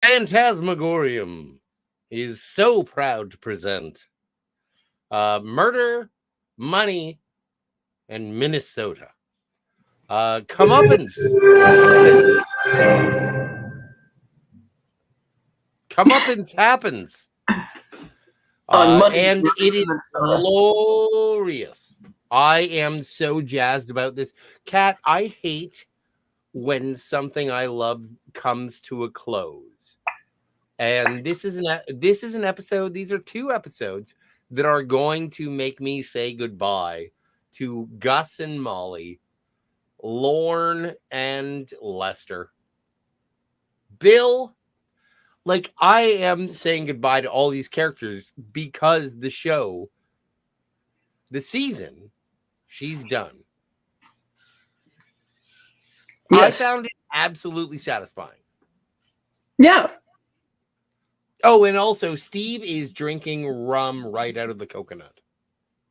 Fantasmagorium is so proud to present Murder, Money, and Minnesota. Comeuppance happens. And it is glorious. I am so jazzed about this. Kat, I hate when something I love comes to a close. And this is an episode. These are 2 episodes that are going to make me say goodbye to Gus and Molly, Lorne and Lester. Bill, like, I am saying goodbye to all these characters because the show, the season, she's done. Yes. I found it absolutely satisfying. Yeah. Oh, and also Steve is drinking rum right out of the coconut.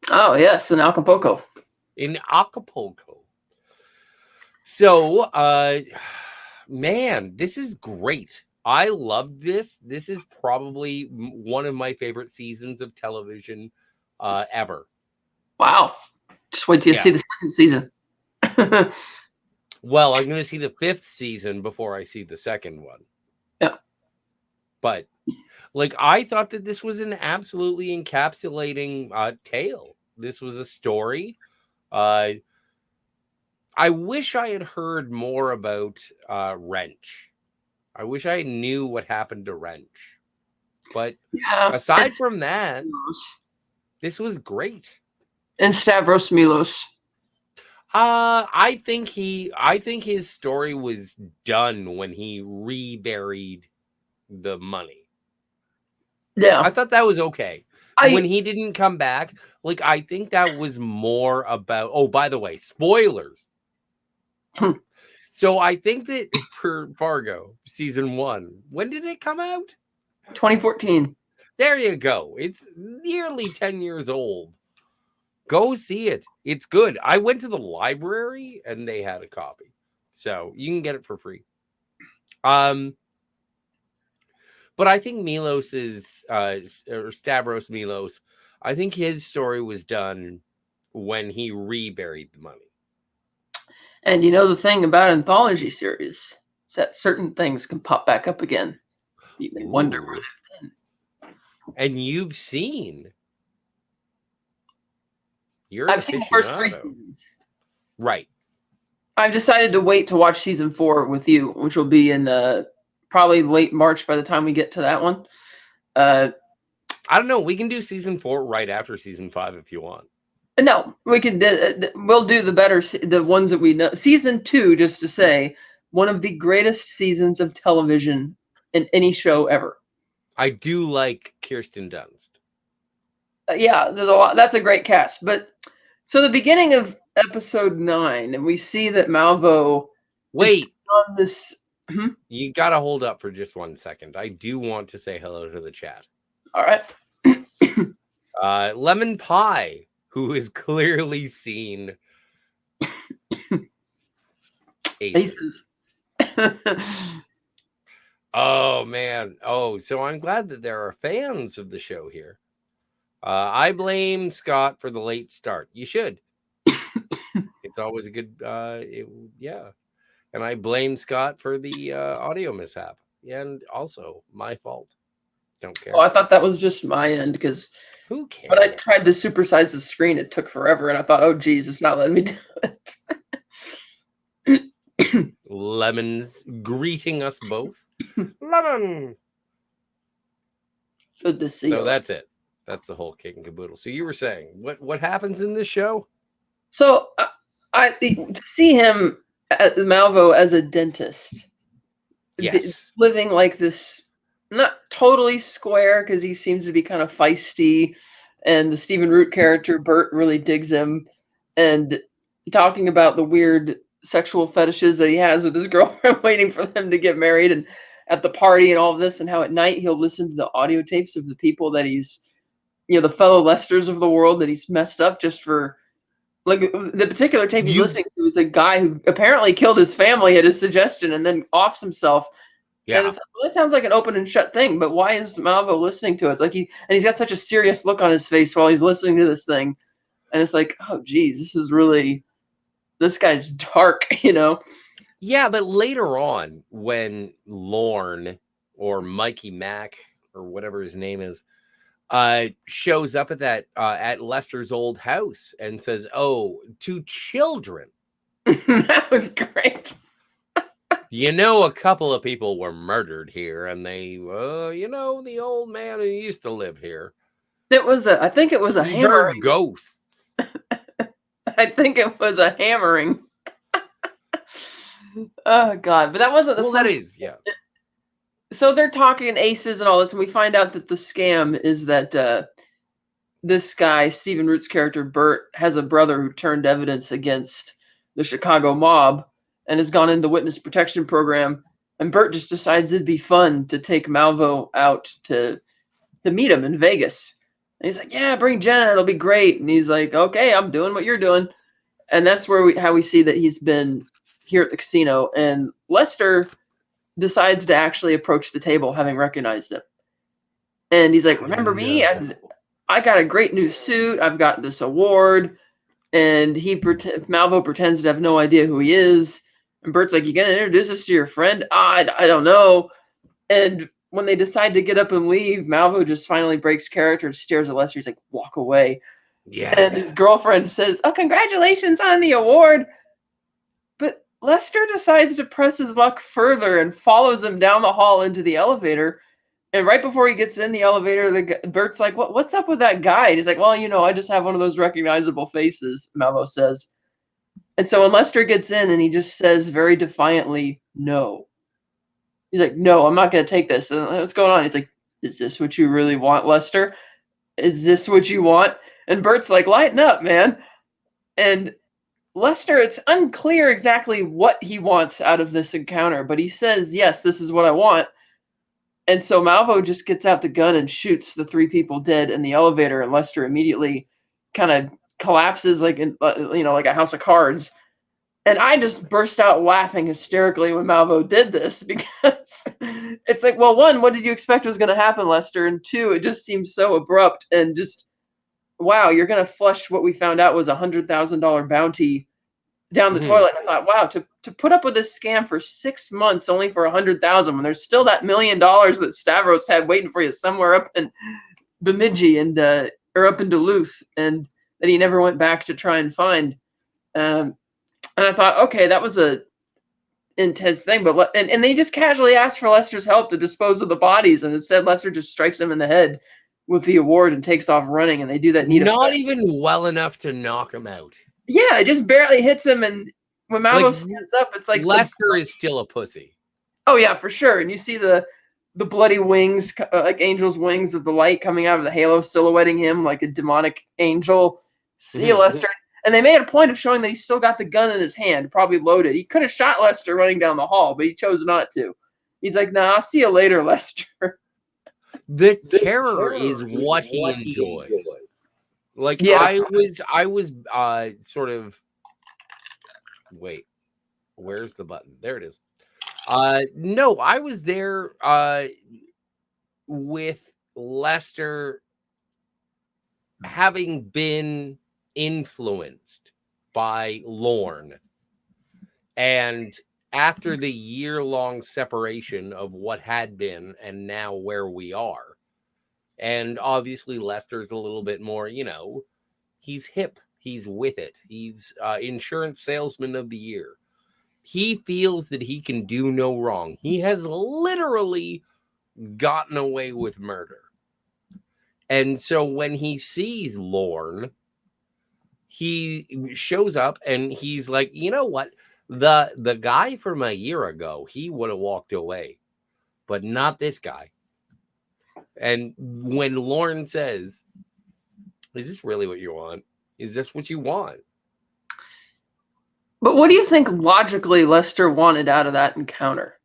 Oh, yes, in Acapulco. So, man, this is great. I love this. This is probably one of my favorite seasons of television ever. Wow. Just wait till you see the second season. Well, I'm going to see the 5th season before I see the second one. Yeah. But, like, I thought that this was an absolutely encapsulating tale. This was a story. I wish I had heard more about Wrench. I wish I knew what happened to Wrench. But aside from that, this was great. And Stavros Milos. I think his story was done when he reburied the money. Yeah. I thought that was okay. When he didn't come back, like, I think that was more about, oh, by the way, spoilers. So I think that for Fargo season 1, when did it come out? 2014. There you go. It's nearly 10 years old. Go see it. It's good. I went to the library and they had a copy. So you can get it for free. But I think Milos's, or Stavros Milos, I think his story was done when he reburied the money. And you know the thing about anthology series is that certain things can pop back up again. You may wonder where they've been. And you've seen... I've seen the first 3 seasons. Right. I've decided to wait to watch season 4 with you, which will be in probably late March by the time we get to that one. I don't know. We can do season 4 right after season 5 if you want. No, we can. We'll do the ones that we know. Season 2, just to say, one of the greatest seasons of television in any show ever. I do like Kirsten Dunst. Yeah, there's a lot. That's a great cast. But so the beginning of episode 9, and we see that Malvo. Wait. On this. You got to hold up for just 1 second. I do want to say hello to the chat. All right. Lemon Pie, who is clearly seen Aces. Oh, man. Oh, so I'm glad that there are fans of the show here. I blame Scott for the late start. You should. It's always a good, yeah. And I blame Scott for the audio mishap. And also my fault. Don't care. Oh, I thought that was just my end because who cares? When I tried to supersize the screen, it took forever. And I thought, oh, geez, it's not letting me do it. Lemons greeting us both. Lemon. Good to see you. So that's it. That's the whole kit and caboodle. So you were saying, what happens in this show? So to see him at Malvo as a dentist, yes, living like this, not totally square because he seems to be kind of feisty, and the Stephen Root character Bert really digs him, and talking about the weird sexual fetishes that he has with his girlfriend, waiting for them to get married, and at the party and all of this, and how at night he'll listen to the audio tapes of the people that he's, the fellow Lesters of the world that he's messed up just for, like, the particular tape he's listening to is a guy who apparently killed his family at his suggestion and then offs himself. And it's like, well, it sounds like an open and shut thing, but why is Malvo listening to it? It's like he's got such a serious look on his face while he's listening to this thing. And it's like, oh geez, this guy's dark, Yeah, but later on, when Lorne or Mikey Mac or whatever his name is, shows up at Lester's old house and says, "Oh, 2 children." That was great. A couple of people were murdered here, and they, the old man who used to live here. I think it was a hammering. Ghosts. I think it was a hammering. Oh God! But that wasn't the. Well, that is, yeah. So they're talking aces and all this, and we find out that the scam is that this guy, Stephen Root's character Bert, has a brother who turned evidence against the Chicago mob and has gone into the witness protection program. And Bert just decides it'd be fun to take Malvo out to meet him in Vegas. And he's like, "Yeah, bring Jenna, it'll be great." And he's like, "Okay, I'm doing what you're doing." And that's how we see that he's been here at the casino. And Lester decides to actually approach the table, having recognized him. And he's like, "Remember me? I got a great new suit. I've got this award." And Malvo pretends to have no idea who he is. And Bert's like, "You gonna introduce us to your friend?" I don't know. And when they decide to get up and leave, Malvo just finally breaks character and stares at Lester. He's like, "Walk away." Yeah. And his girlfriend says, "Oh, congratulations on the award." But Lester decides to press his luck further and follows him down the hall into the elevator. And right before he gets in the elevator, Bert's like, "What's up with that guy?" And he's like, "Well, I just have one of those recognizable faces," Malvo says. And so when Lester gets in and he just says very defiantly, "No." He's like, "No, I'm not going to take this." And what's going on? He's like, "Is this what you really want, Lester? Is this what you want?" And Bert's like, "Lighten up, man." And Lester, it's unclear exactly what he wants out of this encounter, but he says, "Yes, this is what I want." And so Malvo just gets out the gun and shoots the 3 people dead in the elevator, and Lester immediately kind of collapses like like a house of cards. And I just burst out laughing hysterically when Malvo did this, because it's like, well, 1, what did you expect was going to happen, Lester? And 2, it just seems so abrupt and just, wow, you're going to flush what we found out was a $100,000 bounty down the toilet. And I thought, wow, to put up with this scam for 6 months only for $100,000 when there's still that $1 million that Stavros had waiting for you somewhere up in Bemidji or up in Duluth, and that he never went back to try and find. And I thought, okay, that was a intense thing, but and they just casually asked for Lester's help to dispose of the bodies, and instead Lester just strikes him in the head with the award and takes off running, and they do that neat Not effect. even well enough to knock him out. Yeah, it just barely hits him, and when Malvo stands up, it's like Lester is still a pussy. Oh yeah, for sure. And you see the bloody wings, like angel's wings of the light coming out of the halo, silhouetting him like a demonic angel. See you, Lester. And they made a point of showing that he still got the gun in his hand, probably loaded. He could have shot Lester running down the hall, but he chose not to. He's like, "Nah, I'll see you later, Lester." The terror is what he enjoys. Like, yeah. I was sort of, wait, where's the button? There it is. No, I was there with Lester having been influenced by Lorne, and after the year-long separation of what had been and now where we are, and obviously Lester's a little bit more, he's hip, he's with it, he's insurance salesman of the year. He feels that he can do no wrong. He has literally gotten away with murder. And so when he sees Lorne, he shows up and he's like, "You know what? The guy from a year ago, he would have walked away, but not this guy." And when Lorne says, "Is this really what you want? Is this what you want?" But what do you think logically Lester wanted out of that encounter?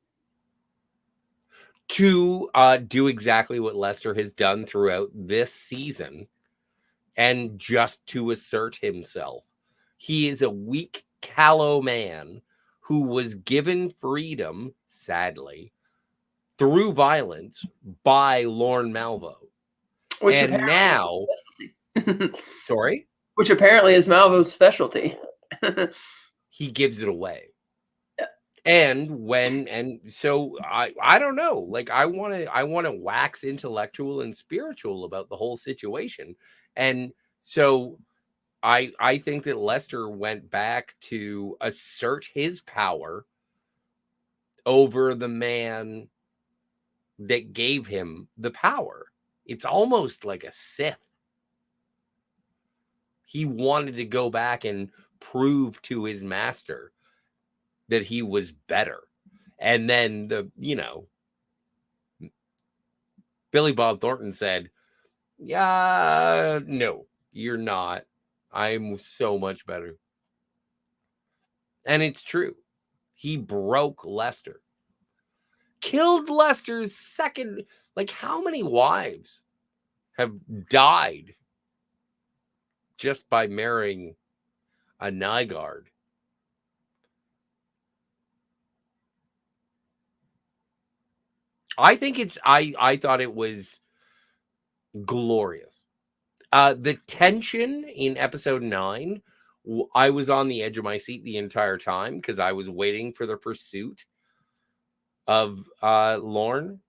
to do exactly what Lester has done throughout this season, and just to assert himself. He is a weak, callow man who was given freedom, sadly, through violence by Lorne Malvo. Which And now, sorry? Which apparently is Malvo's specialty. He gives it away. And so I don't know, like I want to wax intellectual and spiritual about the whole situation. And so I think that Lester went back to assert his power over the man that gave him the power. It's almost like a Sith. He wanted to go back and prove to his master that he was better. And then Billy Bob Thornton said, yeah, no, you're not. I'm so much better. And it's true. He broke Lester. Killed Lester's second. Like, how many wives have died just by marrying a Nygaard? I think I thought it was glorious. The tension in episode 9, I was on the edge of my seat the entire time because I was waiting for the pursuit of Lorne.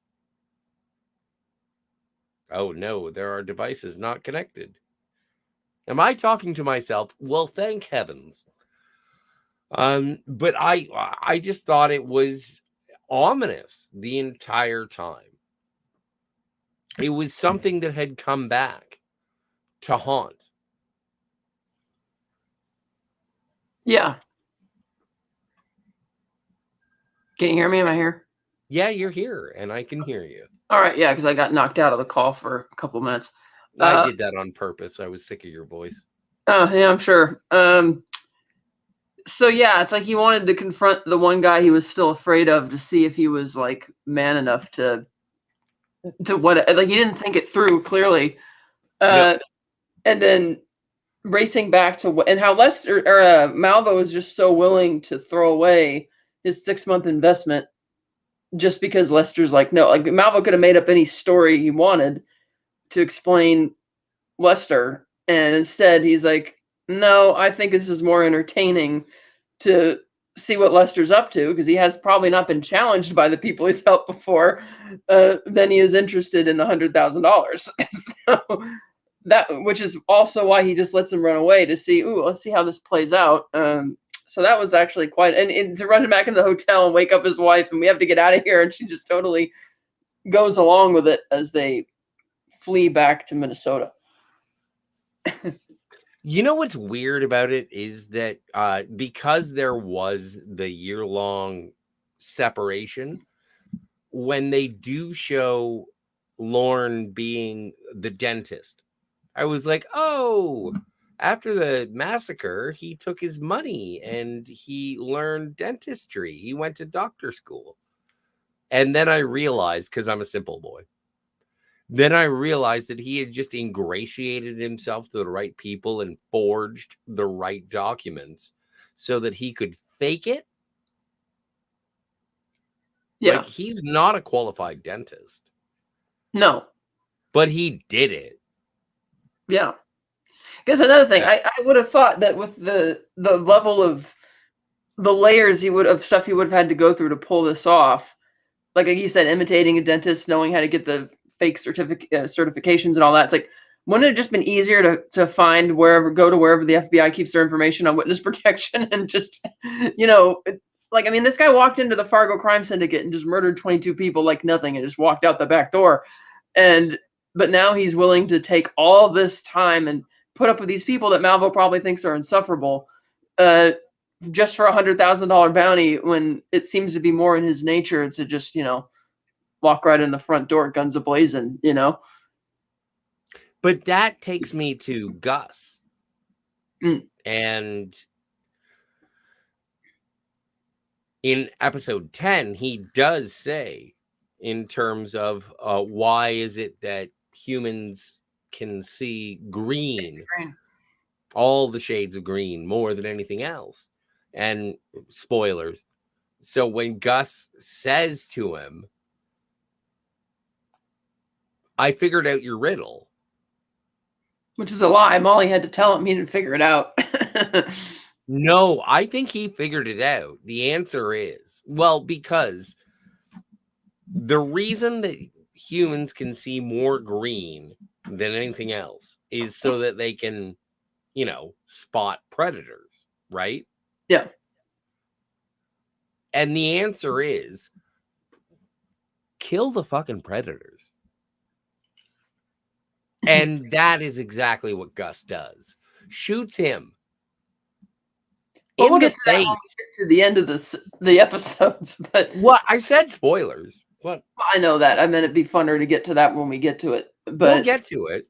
Oh no, there are devices not connected. Am I talking to myself? Well, thank heavens. But I just thought it was ominous the entire time. It was something that had come back to haunt. Yeah. Can you hear me? Am I here? Yeah, you're here, and I can hear you. All right, yeah, because I got knocked out of the call for a couple of minutes. I did that on purpose. I was sick of your voice. Oh, yeah, I'm sure. So yeah, it's like he wanted to confront the one guy he was still afraid of to see if he was like man enough to what, like he didn't think it through clearly. No. And then racing back to and how Lester or Malvo was just so willing to throw away his 6-month investment just because Lester's like, no, like Malvo could have made up any story he wanted to explain Lester, and instead he's like, no, I think this is more entertaining to see what Lester's up to, because he has probably not been challenged by the people he's helped before, than he is interested in the $100,000. So that, which is also why he just lets him run away to see, ooh, let's see how this plays out. So that was actually quite, and to run him back into the hotel and wake up his wife, and we have to get out of here, and she just totally goes along with it as they flee back to Minnesota. You know what's weird about it is that because there was the year-long separation, when they do show Lorne being the dentist, I was like, oh, after the massacre, he took his money and he learned dentistry. He went to doctor school. And then I realized, because I'm a simple boy, then I realized that he had just ingratiated himself to the right people and forged the right documents so that he could fake it. Yeah. Like, he's not a qualified dentist. No. But he did it. Yeah. Because another thing, I would have thought that with the level of the layers of stuff he would have had to go through to pull this off, like you said, imitating a dentist, knowing how to get the fake certifications and all that. It's like, wouldn't it have just been easier to find go to wherever the FBI keeps their information on witness protection and just, like, I mean, this guy walked into the Fargo crime syndicate and just murdered 22 people like nothing and just walked out the back door. But now he's willing to take all this time and put up with these people that Malvo probably thinks are insufferable, just for $100,000 bounty, when it seems to be more in his nature to just, walk right in the front door, guns a-blazing, But that takes me to Gus. Mm. And in episode 10, he does say in terms of why is it that humans can see green, all the shades of green, more than anything else. And spoilers. So when Gus says to him, I figured out your riddle. Which is a lie. Molly had to tell him he didn't figure it out. No, I think he figured it out. The answer is, well, because the reason that humans can see more green than anything else is so that they can, spot predators, right? Yeah. And the answer is kill the fucking predators. And that is exactly what Gus does. Shoots him. But we'll get to that when we get to the end of the episodes. But what I said, spoilers. What? I know that. I meant it'd be funner to get to that when we get to it. But we'll get to it.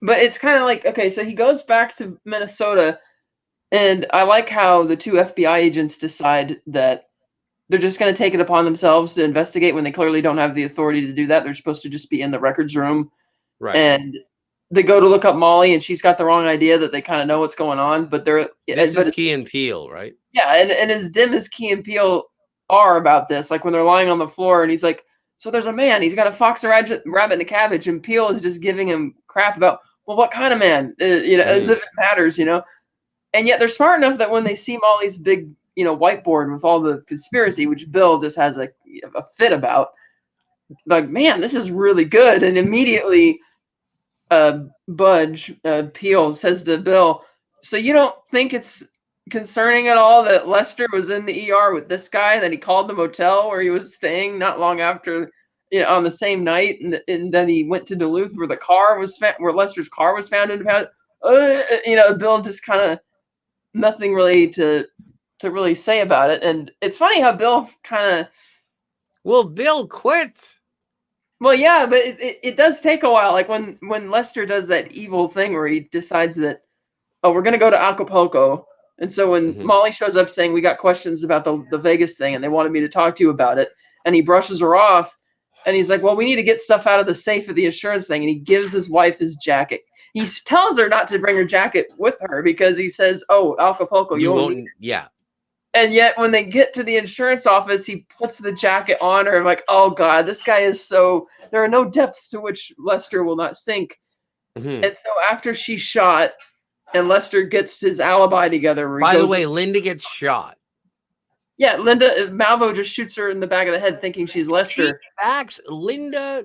But it's kind of like, okay, so he goes back to Minnesota, and I like how the two FBI agents decide that they're just going to take it upon themselves to investigate when they clearly don't have the authority to do that. They're supposed to just be in the records room. Right. And they go to look up Molly, and she's got the wrong idea that they kind of know what's going on. But this is Key and Peele, right? Yeah, and as dim as Key and Peele are about this, like when they're lying on the floor, and he's like, so there's a man, he's got a fox, a rabbit, and a cabbage, and Peele is just giving him crap about, well, what kind of man? As if it matters, And yet they're smart enough that when they see Molly's big, whiteboard with all the conspiracy, which Bill just has a fit about, like, man, this is really good. And immediately, Peele says to Bill, so you don't think it's concerning at all that Lester was in the ER with this guy, and that he called the motel where he was staying not long after, on the same night, and then he went to Duluth where where Lester's car was found in the Bill just kind of nothing really to really say about it. And it's funny how Bill kind of, well, Bill quits. Well, yeah, but it does take a while. Like when Lester does that evil thing where he decides that, oh, we're going to go to Acapulco. And so when Molly shows up saying, we got questions about the Vegas thing and they wanted me to talk to you about it, and he brushes her off and he's like, well, we need to get stuff out of the safe of the insurance thing. And he gives his wife his jacket. He tells her not to bring her jacket with her because he says, oh, Acapulco, you won't need it. Yeah. And yet when they get to the insurance office, he puts the jacket on her. I'm like, oh, God, this guy is so... There are no depths to which Lester will not sink. And so after she's shot and Lester gets his alibi together... By the way, Linda gets shot. Yeah, Malvo just shoots her in the back of the head thinking she's Lester. She backs Linda,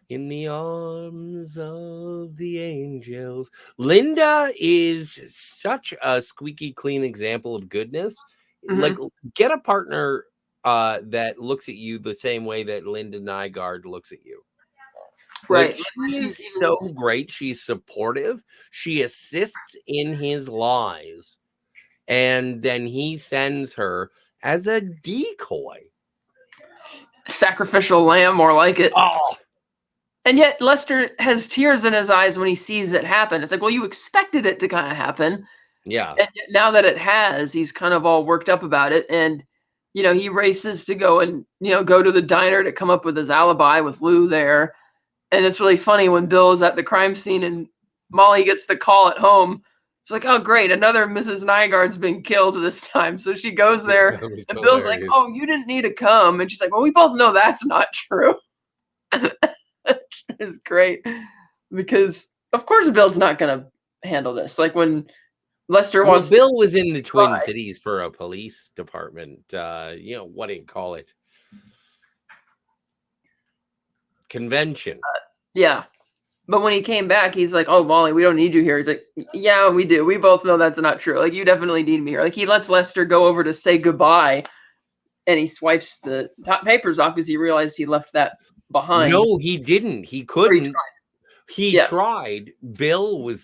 in the arms of the angels. Linda is such a squeaky clean example of goodness. Like, get a partner that looks at you the same way that Linda Nygaard looks at you. Right. Like, she is so great. She's supportive. She assists in his lies. And then he sends her as a decoy. Sacrificial lamb, more like it. Oh. And yet Lester has tears in his eyes when he sees it happen. It's like, well, you expected it to kind of happen. Yeah. And yet now that it has, he's kind of all worked up about it. And, he races to go and, go to the diner to come up with his alibi with Lou there. And it's really funny when Bill is at the crime scene and Molly gets the call at home. It's like, oh, great, another Mrs. Nygaard's been killed this time. So she goes there, and Bill's like, oh, you didn't need to come. And she's like, well, we both know that's not true. It's great. Because, of course, Bill's not going to handle this. Like, when Lester wants Bill was in the Twin Cities for a police department. What do you call it? Convention. Yeah. But when he came back, he's like, oh, Molly, we don't need you here. He's like, yeah, we do. We both know that's not true. Like, you definitely need me here. Like, he lets Lester go over to say goodbye, and he swipes the top papers off because he realized he left that behind. No, he didn't. He couldn't. He tried. Bill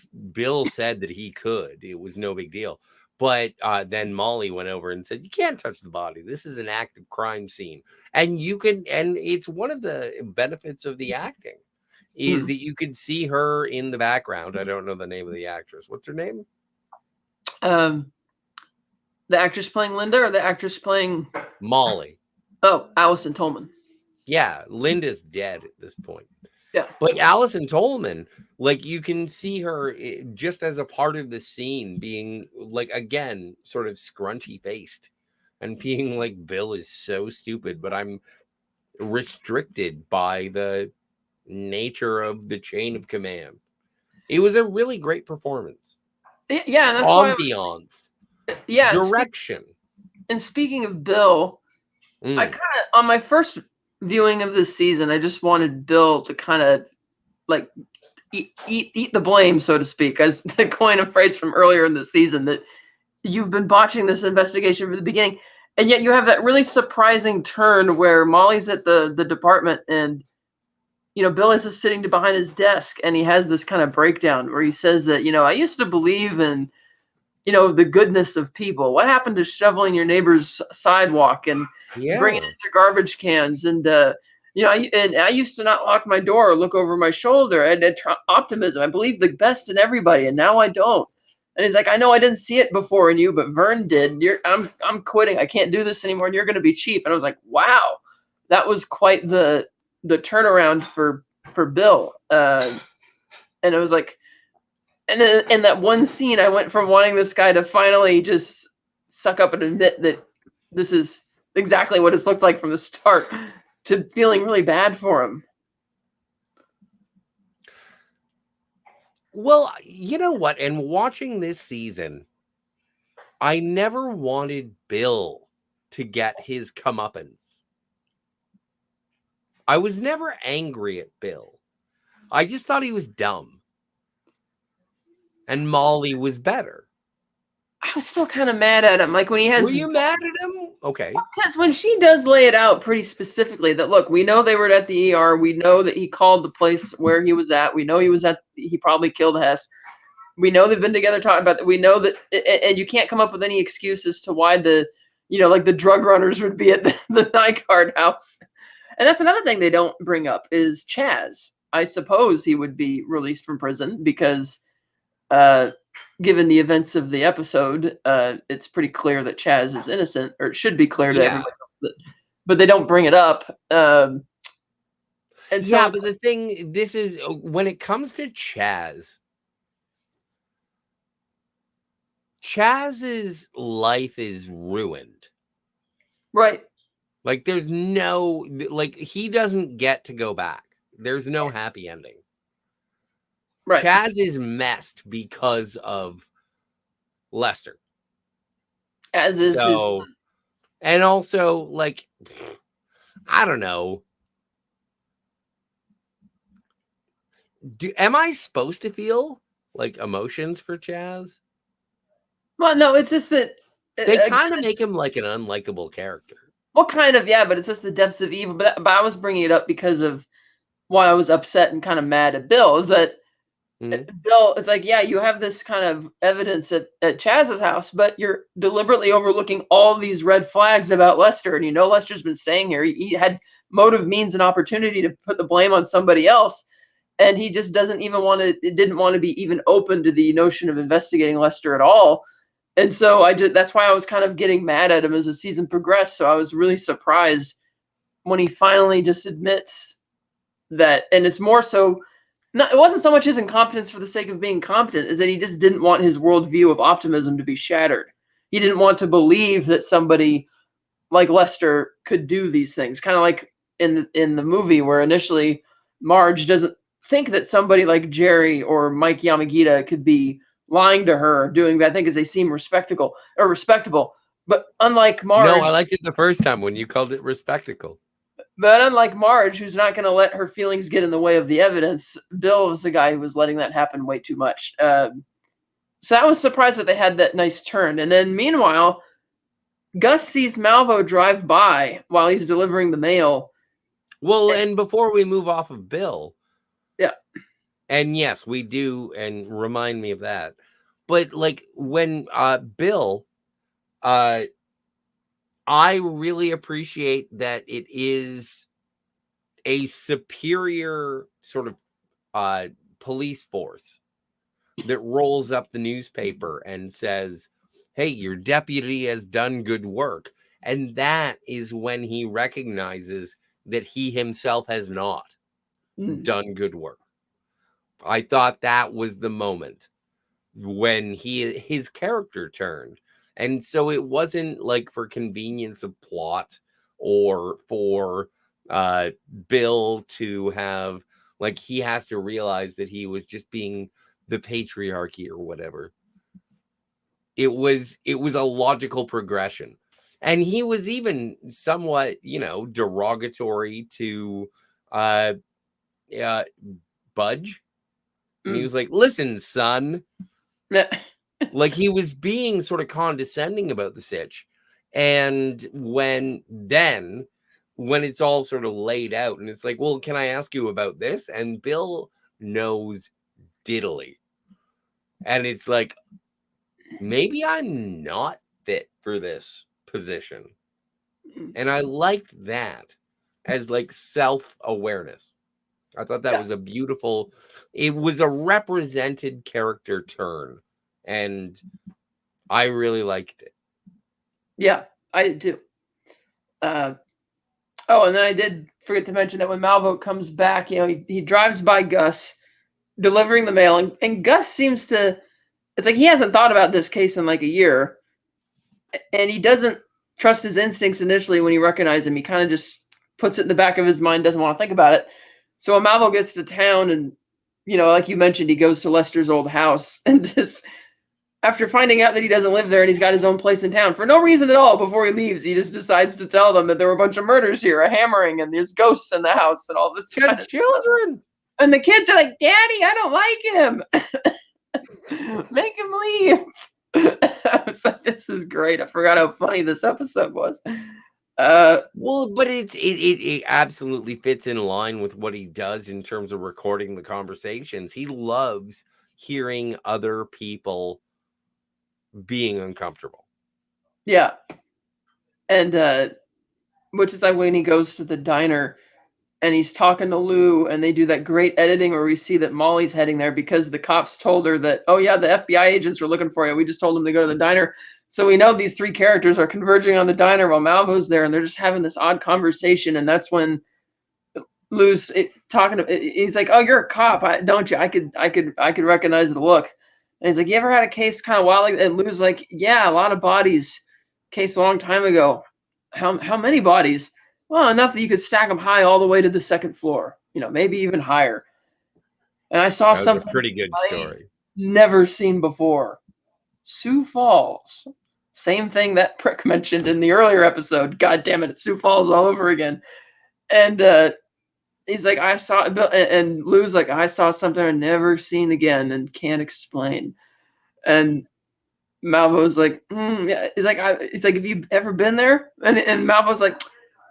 said that he could. It was no big deal. But then Molly went over and said, you can't touch the body. This is an active crime scene. And it's one of the benefits of the acting. Is that you could see her in the background. I don't know the name of the actress. What's her name? The actress playing Linda or the actress playing... Molly. Oh, Allison Tolman. Yeah, Linda's dead at this point. Yeah. But Allison Tolman, like you can see her just as a part of the scene being like, again, sort of scrunchy faced and being like, Bill is so stupid, but I'm restricted by the nature of the chain of command. It was a really great performance. Yeah, and that's Ambiance, yeah, direction. and speaking of Bill, I kind of, on my first viewing of this season, I just wanted Bill to kind of like eat the blame, so to speak, as to coin a phrase from earlier in the season, that you've been botching this investigation from the beginning, and yet you have that really surprising turn where Molly's at the department, and Bill is just sitting behind his desk, and he has this kind of breakdown where he says that, I used to believe in, the goodness of people. What happened to shoveling your neighbor's sidewalk and bringing in their garbage cans? And, I used to not lock my door or look over my shoulder. I had optimism. I believed the best in everybody, and now I don't. And he's like, I know I didn't see it before in you, but Vern did. I'm quitting. I can't do this anymore, and you're going to be chief. And I was like, wow, that was quite the turnaround for Bill. And it was like, and in that one scene, I went from wanting this guy to finally just suck up and admit that this is exactly what it's looked like from the start, to feeling really bad for him. Well, you know what? And watching this season, I never wanted Bill to get his comeuppance. I was never angry at Bill. I just thought he was dumb. And Molly was better. I was still kind of mad at him. Like when he has. Were you mad at him? Okay. Because when she does lay it out pretty specifically that, look, we know they were at the ER. We know that he called the place where he was at. We know he probably killed Hess. We know they've been together talking about that. We know that, and you can't come up with any excuses to why like the drug runners would be at the Nygaard house. And that's another thing they don't bring up is Chaz. I suppose he would be released from prison because, given the events of the episode, it's pretty clear that Chaz is innocent, or it should be clear to everybody else. But they don't bring it up. And yeah, but the thing, this is, when it comes to Chaz's life is ruined. Right. Like there's no, like he doesn't get to go back. There's no happy ending. Right. Chaz is messed because of Lester. As is his. And also, like, I don't know. Am I supposed to feel like emotions for Chaz? Well, no, it's just that they kind of make him like an unlikable character. Well, kind of, yeah, but it's just the depths of evil. But I was bringing it up because of why I was upset and kind of mad at Bill. Is that Bill? It's like, yeah, you have this kind of evidence at Chaz's house, but you're deliberately overlooking all these red flags about Lester. And Lester's been staying here. He had motive, means, and opportunity to put the blame on somebody else, and he just didn't want to be even open to the notion of investigating Lester at all. And so that's why I was kind of getting mad at him as the season progressed. So I was really surprised when he finally just admits that. And it's more so, it wasn't so much his incompetence for the sake of being competent, is that he just didn't want his worldview of optimism to be shattered. He didn't want to believe that somebody like Lester could do these things. Kind of like in the movie where initially Marge doesn't think that somebody like Jerry or Mike Yamagita could be lying to her, doing bad things because they seem respectable. But unlike Marge... No, I liked it the first time when you called it respectable. But unlike Marge, who's not going to let her feelings get in the way of the evidence, Bill was the guy who was letting that happen way too much. So I was surprised that they had that nice turn. And then meanwhile, Gus sees Malvo drive by while he's delivering the mail. Well, and before we move off of Bill... Yeah. And yes, we do, and remind me of that. But like when Bill, I really appreciate that it is a superior sort of police force that rolls up the newspaper and says, hey, your deputy has done good work. And that is when he recognizes that he himself has not Mm. done good work. I thought that was the moment when his character turned. And so it wasn't like for convenience of plot or for Bill to have, like, he has to realize that he was just being the patriarchy or whatever. It was a logical progression. And he was even somewhat, derogatory to uh Budge. And he was like, listen, son. Like, he was being sort of condescending about the sitch. And when it's all sort of laid out and it's like, well, can I ask you about this? And Bill knows diddly. And it's like, maybe I'm not fit for this position. And I liked that as like self-awareness. I thought that was it was a represented character turn. And I really liked it. Yeah, I did too. And then I did forget to mention that when Malvo comes back, he drives by Gus delivering the mail, and Gus seems to, it's like he hasn't thought about this case in like a year, and he doesn't trust his instincts initially when he recognizes him. He kind of just puts it in the back of his mind, doesn't want to think about it. So when Malvo gets to town and, like you mentioned, he goes to Lester's old house, and just after finding out that he doesn't live there and he's got his own place in town for no reason at all, before he leaves, he just decides to tell them that there were a bunch of murders here, a hammering, and there's ghosts in the house and all this kind of children. And the kids are like, Daddy, I don't like him. Make him leave. I was like, this is great. I forgot how funny this episode was. Well, but it absolutely fits in line with what he does in terms of recording the conversations. He loves hearing other people being uncomfortable. Yeah. And which is like when he goes to the diner and he's talking to Lou, and they do that great editing where we see that Molly's heading there because the cops told her that, oh yeah, the FBI agents were looking for you. We just told them to go to the diner. So we know these three characters are converging on the diner while Malvo's there, and they're just having this odd conversation. And that's when Lou's talking to, he's like, oh, you're a cop, don't you? I could recognize the look. And he's like, you ever had a case kind of wild? And Lou's like, yeah, a lot of bodies. Case a long time ago. How many bodies? Well, enough that you could stack them high all the way to the second floor. Maybe even higher. And I saw something a pretty good story. Never seen before. Sioux Falls. Same thing that prick mentioned in the earlier episode. God damn it, it's Sioux Falls all over again. And he's like, I saw, and Lou's like, I saw something I've never seen again and can't explain. And Malvo's like, yeah. He's like, have you ever been there? And Malvo's like,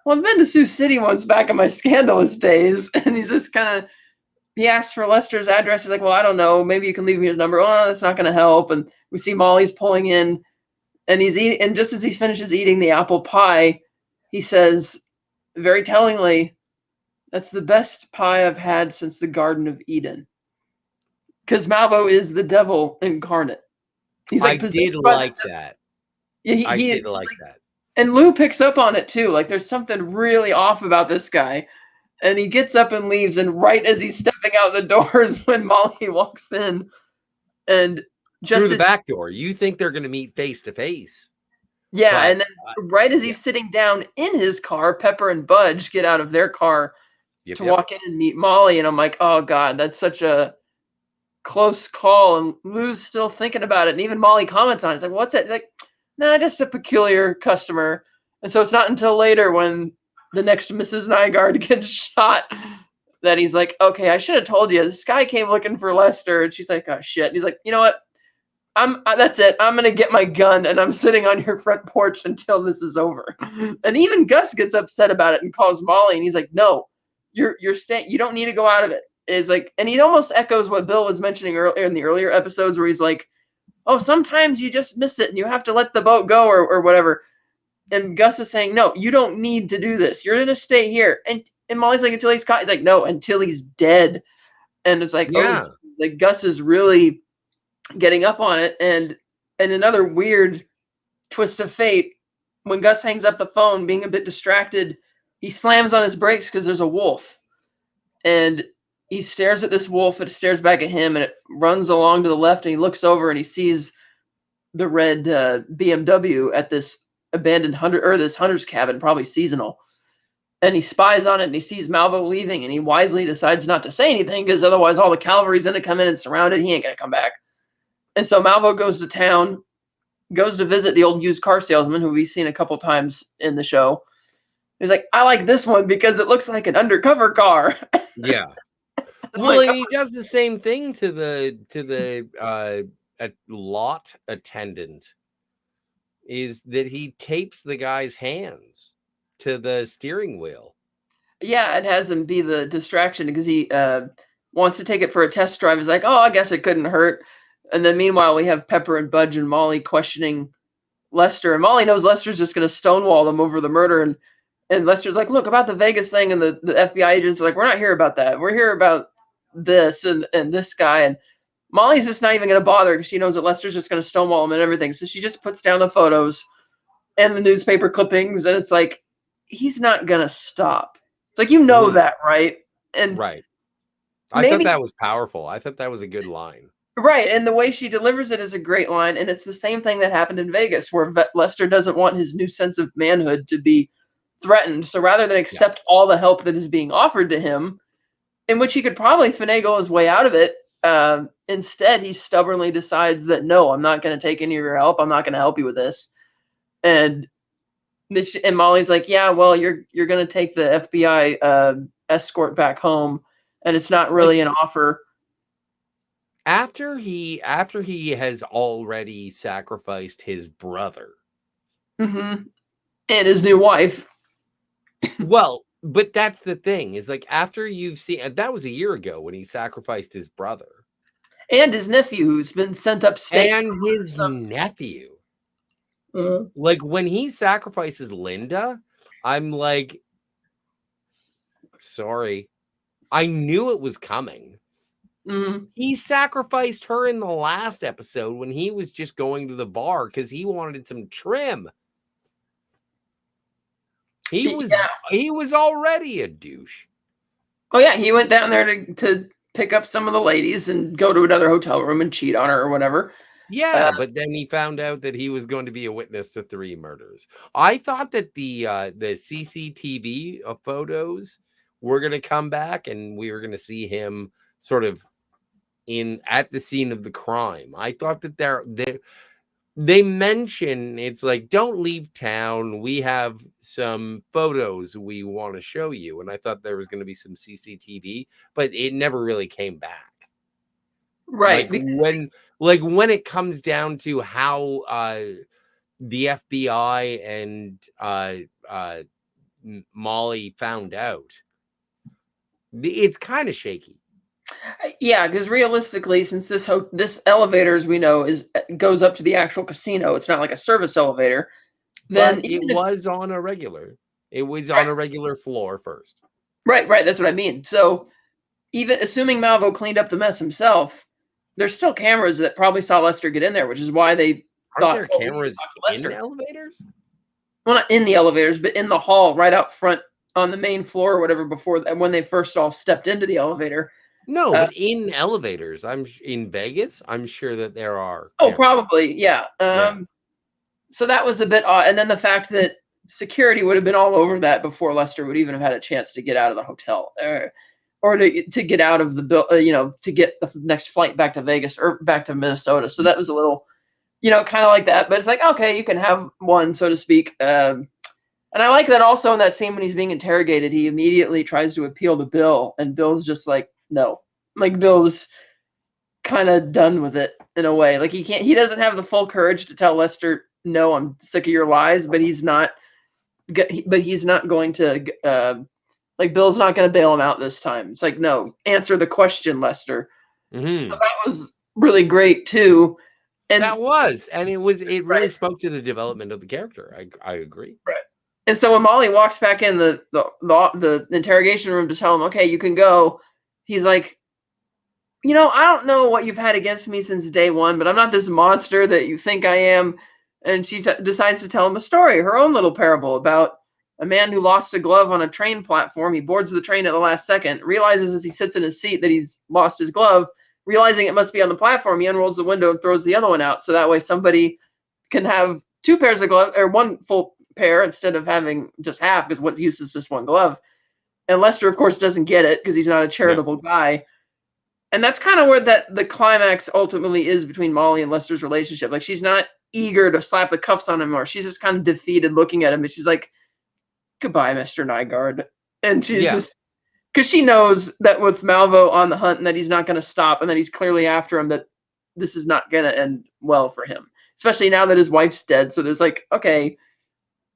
well, I've been to Sioux City once back in my scandalous days. And he's just kind of, he asks for Lester's address. He's like, well, I don't know. Maybe you can leave me his number. Oh, that's not going to help. And we see Molly's pulling in, and he's eating. And just as he finishes eating the apple pie, he says, very tellingly, that's the best pie I've had since the Garden of Eden. Because Malvo is the devil incarnate. He's like, I did like that. Yeah, I did like that. And Lou picks up on it too. Like, there's something really off about this guy. And he gets up and leaves. And right as he's stepping out the doors, when Molly walks in, and just through the back door, you think they're going to meet face to face. Yeah, but, and then right as he's sitting down in his car, Pepper and Budge get out of their car to walk in and meet Molly. And I'm like, oh God, that's such a close call. And Lou's still thinking about it. And even Molly comments on it. It's like, what's that? He's like, nah, just a peculiar customer. And so it's not until later when the next Mrs. Nygaard gets shot that he's like, okay, I should have told you. This guy came looking for Lester. And she's like, oh shit. And he's like, you know what? That's it. I'm going to get my gun and I'm sitting on your front porch until this is over. And even Gus gets upset about it and calls Molly, and he's like, no, you're staying. You don't need to go out of it. It's like, and he almost echoes what Bill was mentioning earlier in the earlier episodes, where he's like, oh, sometimes you just miss it and you have to let the boat go or whatever. And Gus is saying, no, you don't need to do this. You're going to stay here. And Molly's like, until he's caught. He's like, no, until he's dead. And it's like, yeah. Oh, like Gus is really getting up on it. And another weird twist of fate, when Gus hangs up the phone, being a bit distracted, he slams on his brakes because there's a wolf, and he stares at this wolf. It stares back at him, and it runs along to the left. And he looks over and he sees the red BMW at this abandoned this hunter's cabin, probably seasonal. And he spies on it, and he sees Malvo leaving, and he wisely decides not to say anything because otherwise all the cavalry's going to come in and surround it. He ain't going to come back. And so Malvo goes to town, goes to visit the old used car salesman who we've seen a couple times in the show. He's like, I like this one because it looks like an undercover car. Yeah. Well, and he does the same thing to the lot attendant, is that he tapes the guy's hands to the steering wheel. Yeah, it has him be the distraction because he wants to take it for a test drive. He's like, oh, I guess it couldn't hurt. And then meanwhile, we have Pepper and Budge and Molly questioning Lester. And Molly knows Lester's just going to stonewall them over the murder. And Lester's like, look, about the Vegas thing. And the FBI agents are like, we're not here about that. We're here about this and this guy. And Molly's just not even going to bother because she knows that Lester's just going to stonewall him and everything. So she just puts down the photos and the newspaper clippings. And it's like, he's not going to stop. It's like, you know that, right? And right. I thought that was powerful. I thought that was a good line. Right. And the way she delivers it is a great line. And it's the same thing that happened in Vegas where Lester doesn't want his new sense of manhood to be threatened. So rather than accept all the help that is being offered to him, in which he could probably finagle his way out of it, instead he stubbornly decides that, no, I'm not going to take any of your help. I'm not going to help you with this. And Molly's like, yeah, well, you're going to take the FBI escort back home. And it's not really an offer. After he has already sacrificed his brother. Mm-hmm. And his new wife. Well, but that's the thing, is like after you've seen, that was a year ago when he sacrificed his brother. And his nephew who's been sent upstate. And his nephew. Mm-hmm. Like when he sacrifices Linda, I'm like, sorry. I knew it was coming. Mm-hmm. He sacrificed her in the last episode when he was just going to the bar because he wanted some trim. He was already a douche. Oh yeah, he went down there to pick up some of the ladies and go to another hotel room and cheat on her or whatever. Yeah, but then he found out that he was going to be a witness to 3 murders. I thought that the CCTV photos were going to come back and we were going to see him sort of at the scene of the crime. I thought that they mention it's like, don't leave town. We have some photos we want to show you. And I thought there was going to be some CCTV, but it never really came back. Right. Like when it comes down to how the FBI and Molly found out, it's kind of shaky. Yeah, because realistically, since this elevator, as we know, goes up to the actual casino, it's not like a service elevator. Then but it was on a regular floor first. Right. That's what I mean. So even assuming Malvo cleaned up the mess himself, there's still cameras that probably saw Lester get in there, which is why they thought there cameras in elevators. Well, not in the elevators, but in the hall, right out front on the main floor or whatever. Before when they first all stepped into the elevator. No, but in elevators, in Vegas, I'm sure that there are. Oh, probably, yeah. So that was a bit odd. And then the fact that security would have been all over that before Lester would even have had a chance to get out of the hotel or to get out of the to get the next flight back to Vegas or back to Minnesota. So that was a little, kind of like that. But it's like, okay, you can have one, so to speak. And I like that also in that scene when he's being interrogated, he immediately tries to appeal to Bill, and Bill's just like, no. Like Bill's kind of done with it in a way. Like he doesn't have the full courage to tell Lester, no, I'm sick of your lies, but he's not going to, like Bill's not going to bail him out this time. It's like, no, answer the question, Lester. Mm-hmm. So that was really great too. And it really spoke to the development of the character. I agree. Right. And so when Molly walks back in the interrogation room to tell him, okay, you can go, he's like, I don't know what you've had against me since day one, but I'm not this monster that you think I am. And she decides to tell him a story, her own little parable about A man who lost a glove on a train platform. He boards the train at the last second, realizes as he sits in his seat that he's lost his glove. Realizing it must be on the platform, he unrolls the window and throws the other one out. So that way somebody can have 2 pairs of gloves, or 1 full pair instead of having just half, because what use is just 1 glove? And Lester, of course, doesn't get it because he's not a charitable guy. And that's kind of where the climax ultimately is between Molly and Lester's relationship. Like, she's not eager to slap the cuffs on him, or she's just kind of defeated looking at him, and she's like, goodbye, Mr. Nygaard. And she's just, because she knows that with Malvo on the hunt and that he's not going to stop and that he's clearly after him, that this is not going to end well for him, especially now that his wife's dead. So there's like, okay.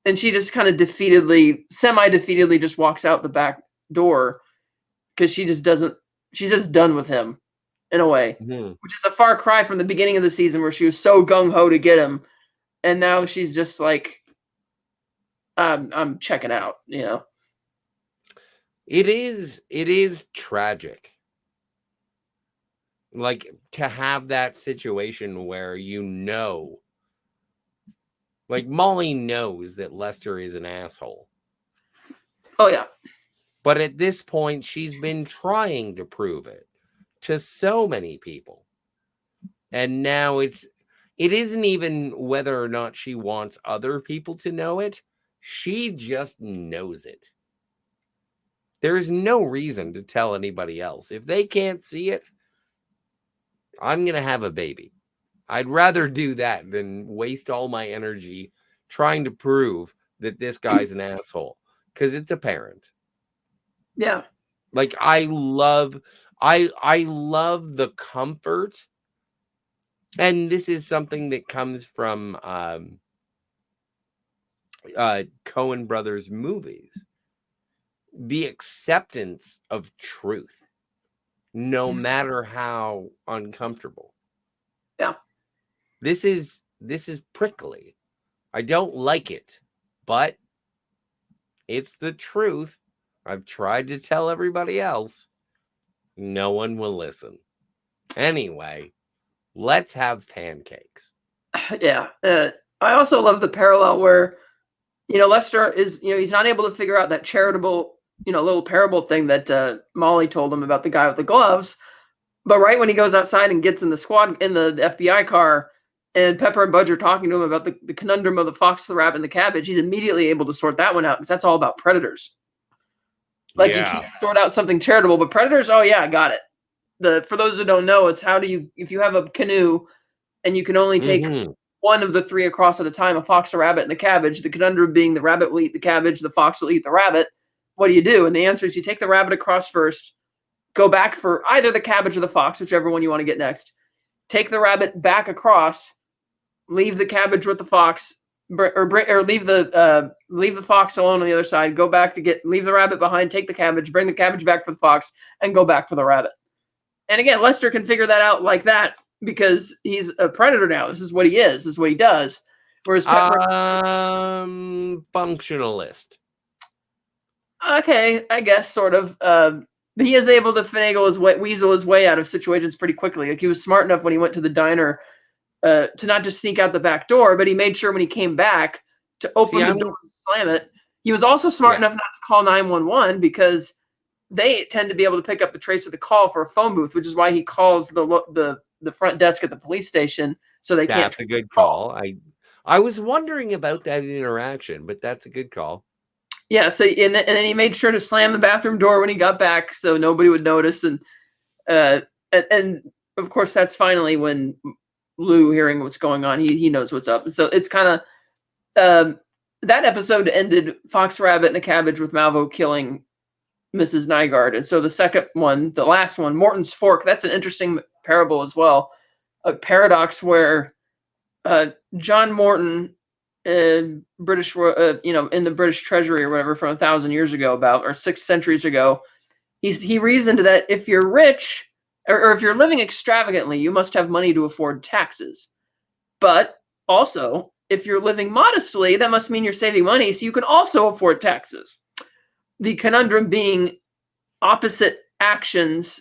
And she just kind of semi-defeatedly just walks out the back door because she just doesn't, she's just done with him in a way, which is a far cry from the beginning of the season where she was so gung-ho to get him. And now she's just like, I'm checking out, you know. It is tragic. Like, to have that situation where like, Molly knows that Lester is an asshole. Oh, yeah. But at this point, she's been trying to prove it to so many people. And now it isn't even whether or not she wants other people to know it. She just knows it. There is no reason to tell anybody else. If they can't see it, I'm going to have a baby. I'd rather do that than waste all my energy trying to prove that this guy's an asshole, because it's apparent. Yeah. Like, I love the comfort. And this is something that comes from Coen Brothers movies. The acceptance of truth, no matter how uncomfortable. Yeah. This is prickly. I don't like it, but it's the truth. I've tried to tell everybody else. No one will listen. Anyway, let's have pancakes. Yeah. I also love the parallel where, you know, Lester is, you know, he's not able to figure out that charitable, you know, little parable thing that Molly told him about the guy with the gloves. But right when he goes outside and gets in the FBI car, and Pepper and Budge are talking to him about the conundrum of the fox, the rabbit, and the cabbage, he's immediately able to sort that one out, because that's all about predators. Like, you can't sort out something charitable, but predators, oh yeah, I got it. For those who don't know, it's if you have a canoe and you can only take one of the 3 across at a time, a fox, a rabbit, and a cabbage, the conundrum being the rabbit will eat the cabbage, the fox will eat the rabbit. What do you do? And the answer is you take the rabbit across first, go back for either the cabbage or the fox, whichever one you want to get next. Take the rabbit back across, leave the cabbage with the fox, or leave the fox alone on the other side. Go back to leave the rabbit behind, take the cabbage, bring the cabbage back for the fox, and go back for the rabbit. And again, Lester can figure that out like that because he's a predator now. This is what he is. This is what he does. Whereas functionalist. Okay, I guess sort of. He is able to weasel his way out of situations pretty quickly. Like, he was smart enough when he went to the diner to not just sneak out the back door, but he made sure when he came back to open the door and slam it. He was also smart enough not to call 911 because they tend to be able to pick up the trace of the call for a phone booth, which is why he calls the front desk at the police station so they can't. That's a good call. I was wondering about that interaction, but that's a good call. Yeah, so and then he made sure to slam the bathroom door when he got back so nobody would notice, and of course that's finally when Lou, hearing what's going on, he knows what's up. And so it's kind of that episode ended Fox, Rabbit, and a Cabbage with Malvo killing Mrs. Nygaard. And so the second one, the last one, Morton's Fork, that's an interesting parable as well. A paradox where John Morton, British, in the British Treasury or whatever from 1,000 years ago, or 6 centuries ago, he reasoned that if you're rich or if you're living extravagantly, you must have money to afford taxes. But also, if you're living modestly, that must mean you're saving money, so you can also afford taxes. The conundrum being opposite actions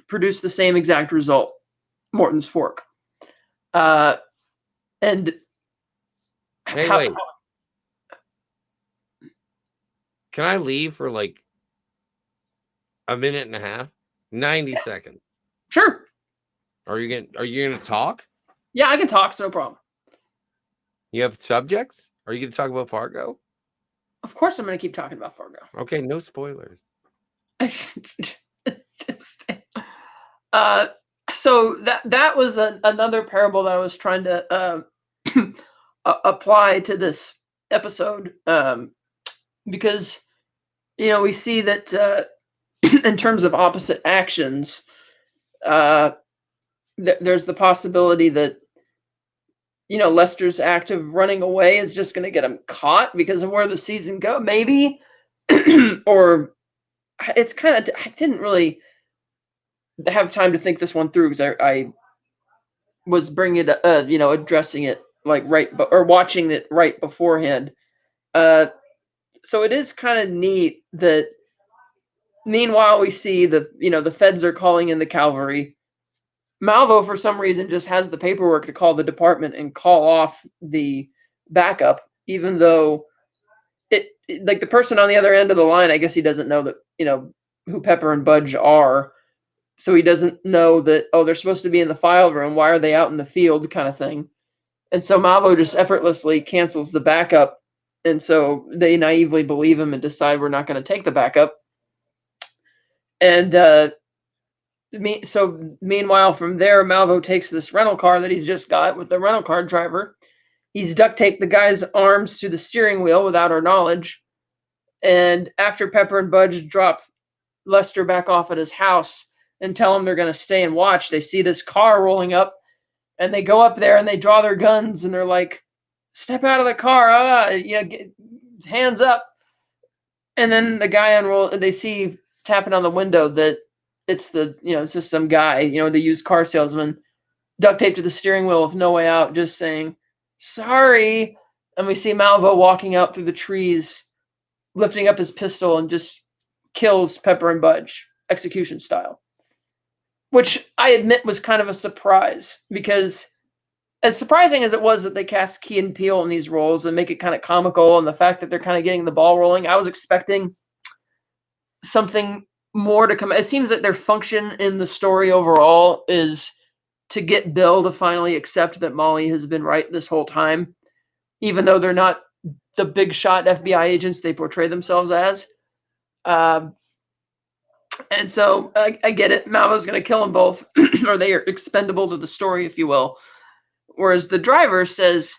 produce the same exact result. Morton's Fork. And wait. Can I leave for like a minute and a half? 90 seconds. Sure. Are you gonna talk? Yeah, I can talk. It's no problem. You have subjects? Are you gonna talk about Fargo? Of course, I'm going to keep talking about Fargo. Okay, no spoilers. Just, so that was another parable that I was trying to apply to this episode, because we see that in terms of opposite actions, there's the possibility that Lester's act of running away is just going to get him caught because of where the season go, maybe, or it's kind of, I didn't really have time to think this one through because I was bringing it, addressing it like or watching it right beforehand. So it is kind of neat that meanwhile we see the feds are calling in the cavalry. Malvo, for some reason, just has the paperwork to call the department and call off the backup, even though like the person on the other end of the line, I guess he doesn't know that, who Pepper and Budge are. So he doesn't know that, oh, they're supposed to be in the file room. Why are they out in the field kind of thing? And so Malvo just effortlessly cancels the backup. And so they naively believe him and decide we're not going to take the backup. And so meanwhile, from there, Malvo takes this rental car that he's just got with the rental car driver. He's duct taped the guy's arms to the steering wheel without our knowledge. And after Pepper and Budge drop Lester back off at his house and tell him they're going to stay and watch, they see this car rolling up, and they go up there and they draw their guns and they're like, "Step out of the car, get hands up." And then the guy they see tapping on the window that it's it's just some guy, the used car salesman, duct taped to the steering wheel with no way out, just saying, "Sorry." And we see Malvo walking out through the trees, lifting up his pistol, and just kills Pepper and Budge, execution style. Which I admit was kind of a surprise, because as surprising as it was that they cast Key and Peele in these roles and make it kind of comical, and the fact that they're kind of getting the ball rolling, I was expecting something more to come. It seems that their function in the story overall is to get Bill to finally accept that Molly has been right this whole time, even though they're not the big shot FBI agents they portray themselves as. And so I get it. Malvo's going to kill them both, or they are expendable to the story, if you will. Whereas the driver says,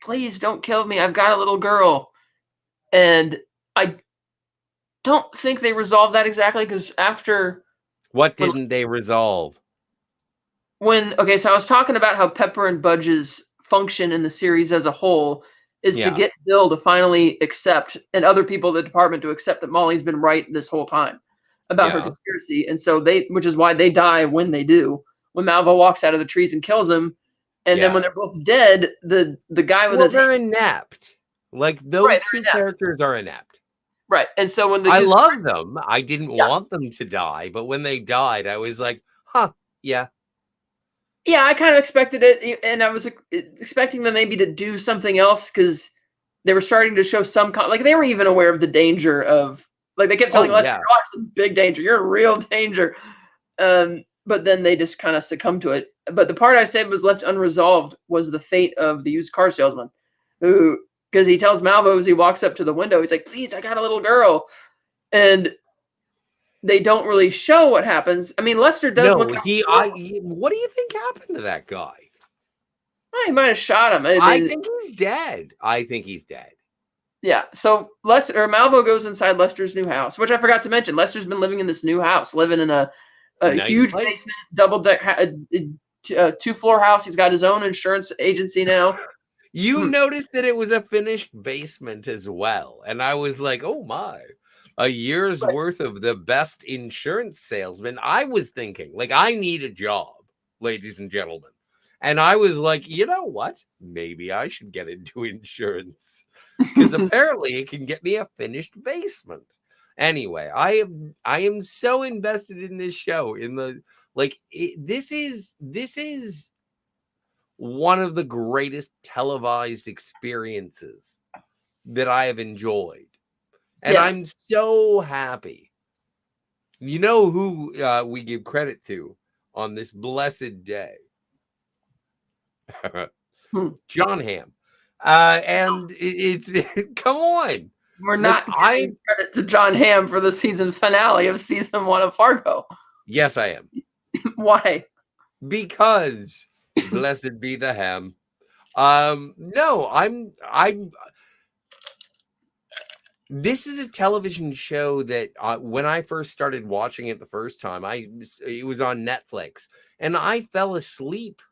"Please don't kill me. I've got a little girl." And I don't think they resolved that exactly, because after... What didn't they resolve? Okay, so I was talking about how Pepper and Budge's function in the series as a whole is to get Bill to finally accept, and other people in the department to accept, that Molly's been right this whole time about her conspiracy. And so which is why they die when they do, when Malvo walks out of the trees and kills him. And then when they're both dead, the guy with his... they're inept. Like, those two characters are inept. Right. And so when I love them. I didn't want them to die, but when they died, I was like, huh, yeah. Yeah, I kind of expected it, and I was expecting them maybe to do something else, because they were starting to show some... like, they were even aware of the danger of... like, they kept telling Lester, "Oh, it's in big danger. You're in real danger." But then they just kind of succumbed to it. But the part I said was left unresolved was the fate of the used car salesman, who... because he tells Malvo as he walks up to the window, he's like, "Please, I got a little girl." And they don't really show what happens. I mean, Lester does look... what do you think happened to that guy? Well, he might have shot him. I think he's dead. Yeah. So Malvo goes inside Lester's new house, which I forgot to mention. Lester's been living in this new house, living in a nice huge basement, double-deck, 2-floor house. He's got his own insurance agency now. You noticed that it was a finished basement as well. And I was like, oh my, a year's worth of the best insurance salesman. I was thinking, like, I need a job, ladies and gentlemen. And I was like, you know what? Maybe I should get into insurance, because apparently it can get me a finished basement. Anyway, I am so invested in this show. This is one of the greatest televised experiences that I have enjoyed. And Yeah. I'm so happy. You know who we give credit to on this blessed day? John Hamm. And it's come on. We're Like not giving credit to John Hamm for the season finale of season 1 of Fargo. Yes, I am. Why? Because blessed be the Ham. No, I'm this is a television show that when I first started watching it the first time, it was on Netflix, and I fell asleep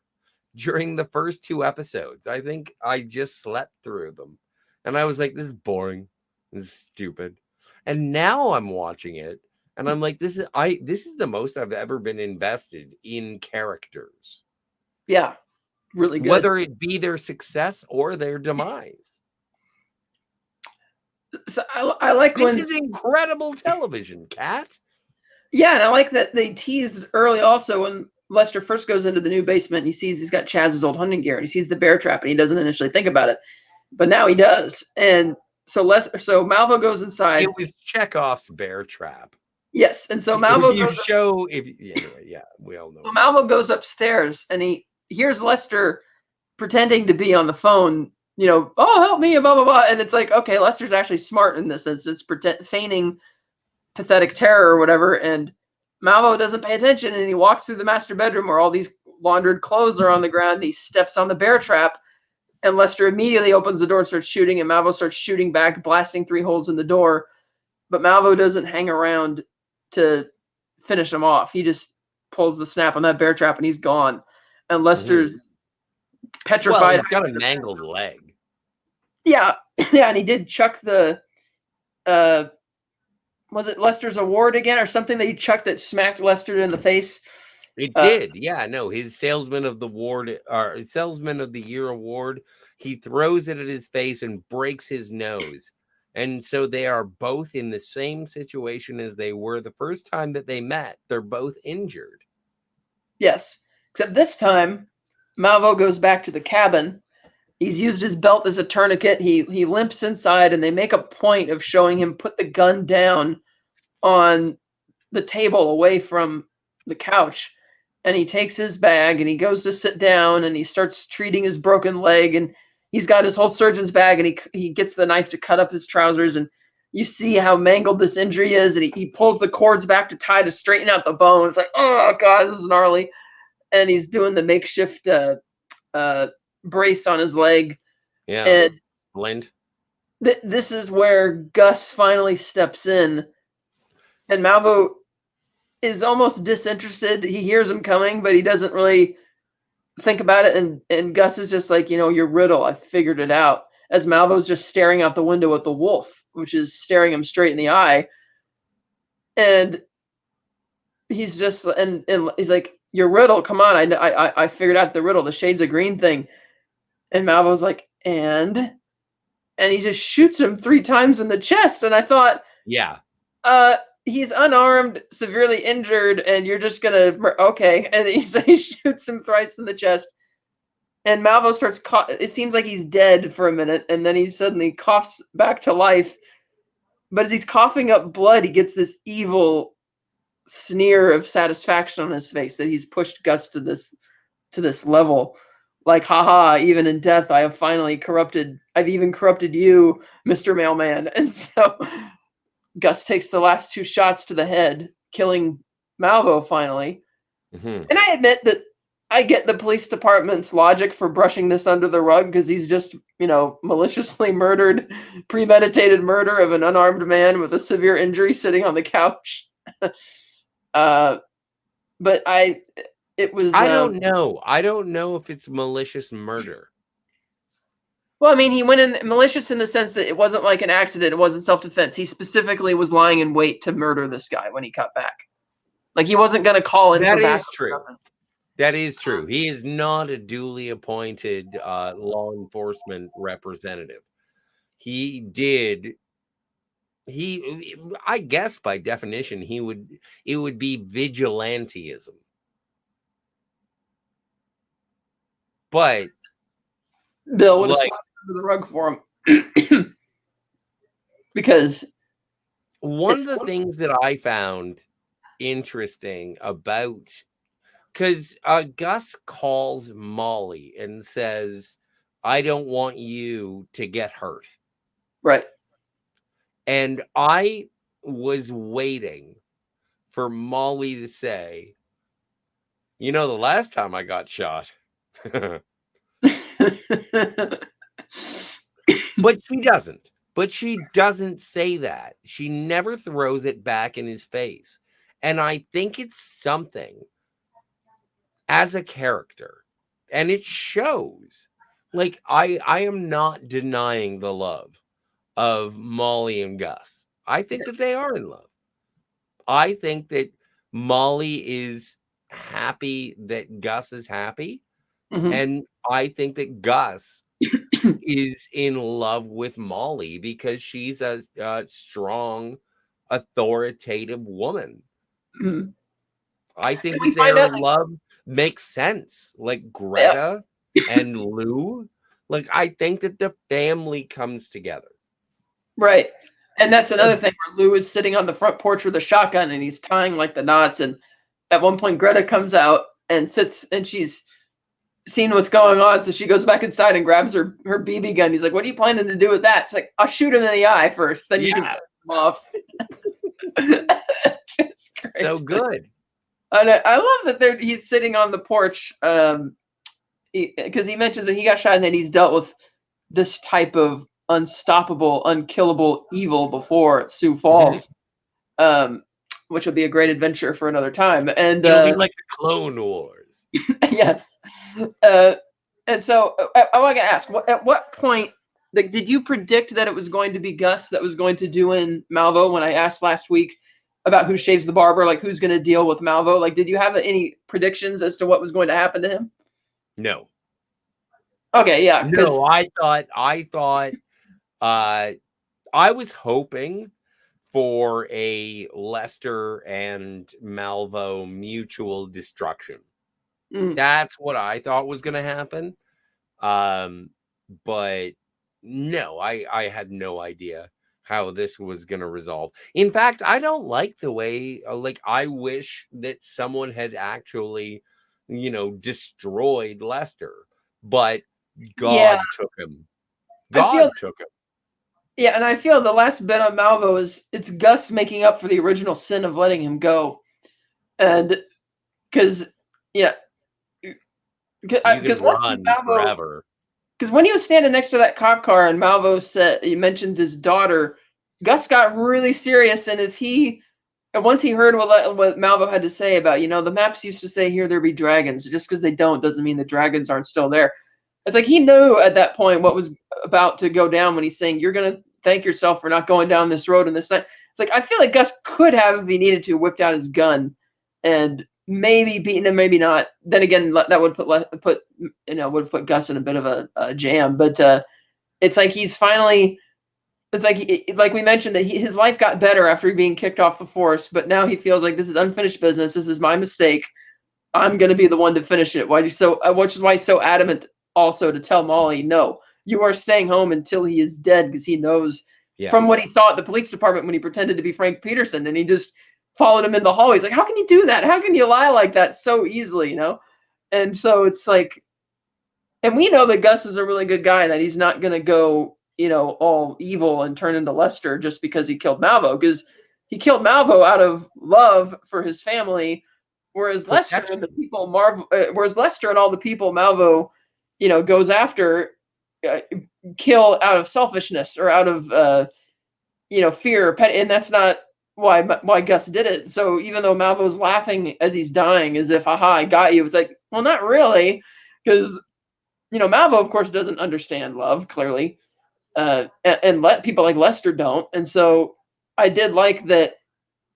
during the first 2 episodes. I think I just slept through them. And I was like, this is boring. This is stupid. And now I'm watching it and I'm like, this is the most I've ever been invested in characters. Yeah. Really good. Whether it be their success or their demise. So I like this is incredible television, Kat. Yeah, and I like that they teased early also when Lester first goes into the new basement and he sees he's got Chaz's old hunting gear and he sees the bear trap and he doesn't initially think about it. But now he does. And so Malvo goes inside. It was Chekhov's bear trap. Yes. And so Malvo anyway, yeah, we all know. So Malvo goes upstairs and he hears Lester pretending to be on the phone, oh, help me, blah, blah, blah. And it's like, okay, Lester's actually smart in this instance, feigning pathetic terror or whatever. And Malvo doesn't pay attention and he walks through the master bedroom where all these laundered clothes are on the ground. And he steps on the bear trap and Lester immediately opens the door and starts shooting and Malvo starts shooting back, blasting 3 holes in the door. But Malvo doesn't hang around to finish him off. He just pulls the snap on that bear trap and he's gone. And Lester's petrified. Well, he's got a mangled leg. Yeah. Yeah. And he did chuck the, was it Lester's award again or something that he chucked that smacked Lester in the face? It did. Yeah, no, his salesman of the year award, he throws it at his face and breaks his nose. And so they are both in the same situation as they were the first time that they met. They're both injured. Yes. Except this time, Malvo goes back to the cabin. He's used his belt as a tourniquet. He limps inside, and they make a point of showing him put the gun down on the table away from the couch. And he takes his bag, and he goes to sit down, and he starts treating his broken leg, and he's got his whole surgeon's bag, and he gets the knife to cut up his trousers, and you see how mangled this injury is, and he pulls the cords back to straighten out the bone. It's like, oh, God, this is gnarly. And he's doing the makeshift brace on his leg. Yeah. And blend. This is where Gus finally steps in, and Malvo is almost disinterested. He hears him coming, but he doesn't really think about it. And Gus is just like, your riddle, I figured it out. As Malvo's just staring out the window at the wolf, which is staring him straight in the eye. And he's just, and he's like, your riddle, come on, I figured out the riddle, the shades of green thing. And Malvo's like, and he just shoots him 3 times in the chest. And I thought, yeah, he's unarmed, severely injured, and you're just gonna, okay. And he shoots him thrice in the chest. And Malvo starts, it seems like he's dead for a minute, and then he suddenly coughs back to life. But as he's coughing up blood, he gets this evil sneer of satisfaction on his face that he's pushed Gus to this level. Like, haha, even in death, I've even corrupted you, Mr. Mailman. And so Gus takes the last 2 shots to the head, killing Malvo finally. Mm-hmm. And I admit that I get the police department's logic for brushing this under the rug because he's just, maliciously murdered, premeditated murder of an unarmed man with a severe injury sitting on the couch. But it was. I don't know. I don't know if it's malicious murder. Well, I mean, he went in malicious in the sense that it wasn't like an accident. It wasn't self-defense. He specifically was lying in wait to murder this guy when he cut back. Like, he wasn't going to call in. That is true. That is true. He is not a duly appointed law enforcement representative. I guess by definition, it would be vigilantism. But Bill would have swept under the rug for him. Because One of the things that I found interesting about, because Gus calls Molly and says, I don't want you to get hurt. Right. And I was waiting for Molly to say, you know, the last time I got shot. But she doesn't. But she doesn't say that. She never throws it back in his face. And I think it's something as a character. And it shows. Like, I am not denying the love of Molly and Gus. I think that they are in love. I think that Molly is happy that Gus is happy. Mhm. And I think that Gus is in love with Molly because she's a strong, authoritative woman. Mhm. I think And we that find their out, like, love makes sense. Like yeah, Greta and Lou. Like, I think that the family comes together. right. And that's Uh, another thing where Lou is sitting on the front porch with a shotgun and he's tying like the knots. And at one point, Greta comes out and sits and she's seen what's going on. So she goes back inside and grabs her BB gun. He's like, "What are you planning to do with that?" It's like, "I'll shoot him in the eye first, then you can yeah, finish him off." It's great. so good. And I love that he's sitting on the porch because he mentions that he got shot and then he's dealt with this type of unstoppable, unkillable evil before at Sioux Mhm. Falls, um, which will be a great adventure for another time. And It'll be like the Clone Wars. yes, uh, and so I want to ask, at what point, like, did you predict that it was going to be Gus that was going to do in Malvo? When I asked last week about who shaves the barber, like who's going to deal with Malvo, like, did you have any predictions as to what was going to happen to him? No. Okay, yeah, because No, I thought uh I was hoping for a Lester and Malvo mutual destruction. That's what I thought was going to happen. Um, but no, I had no idea how this was going to resolve. In fact, I don't like the way, like, I wish that someone had actually, destroyed Lester, but yeah, God took him. I feel God took him. yeah, and I feel the last bit on Malvo is it's Gus making up for the original sin of letting him go, and because yeah, You because can once run Malvo, forever. because when he was standing next to that cop car and Malvo said he mentioned his daughter, Gus got really serious, and if he and once he heard what Malvo had to say about, the maps used to say here there be dragons, just because they don't doesn't mean the dragons aren't still there. It's like he knew at that point what was about to go down when he's saying you're gonna thank yourself for not going down this road and this night. It's like I feel like Gus could have, if he needed to, whipped out his gun and maybe beaten him, maybe not. Then again, that would would have put Gus in a bit of a jam. But it's like he's finally. It's like we mentioned that his life got better after being kicked off the force, but now he feels like this is unfinished business. This is my mistake. I'm going to be the one to finish it. Which is why he's so adamant also to tell Molly, no, you are staying home until he is dead, because he knows Yeah. from what he saw at the police department when he pretended to be Frank Peterson and he just followed him in the hall. He's like, how can you do that? How can you lie like that so easily, And so it's like, and we know that Gus is a really good guy, that he's not going to go, all evil and turn into Lester just because he killed Malvo, because he killed Malvo out of love for his family. Whereas Lester and Protection. the people whereas Lester and all the people Malvo, goes after, uh, kill out of selfishness or out of fear, and that's not why Gus did it. So even though Malvo's laughing as he's dying, as if, "Haha, I got you," it's like, well, not really, because Malvo, of course, doesn't understand love clearly, and let people like Lester don't, and so I did like that.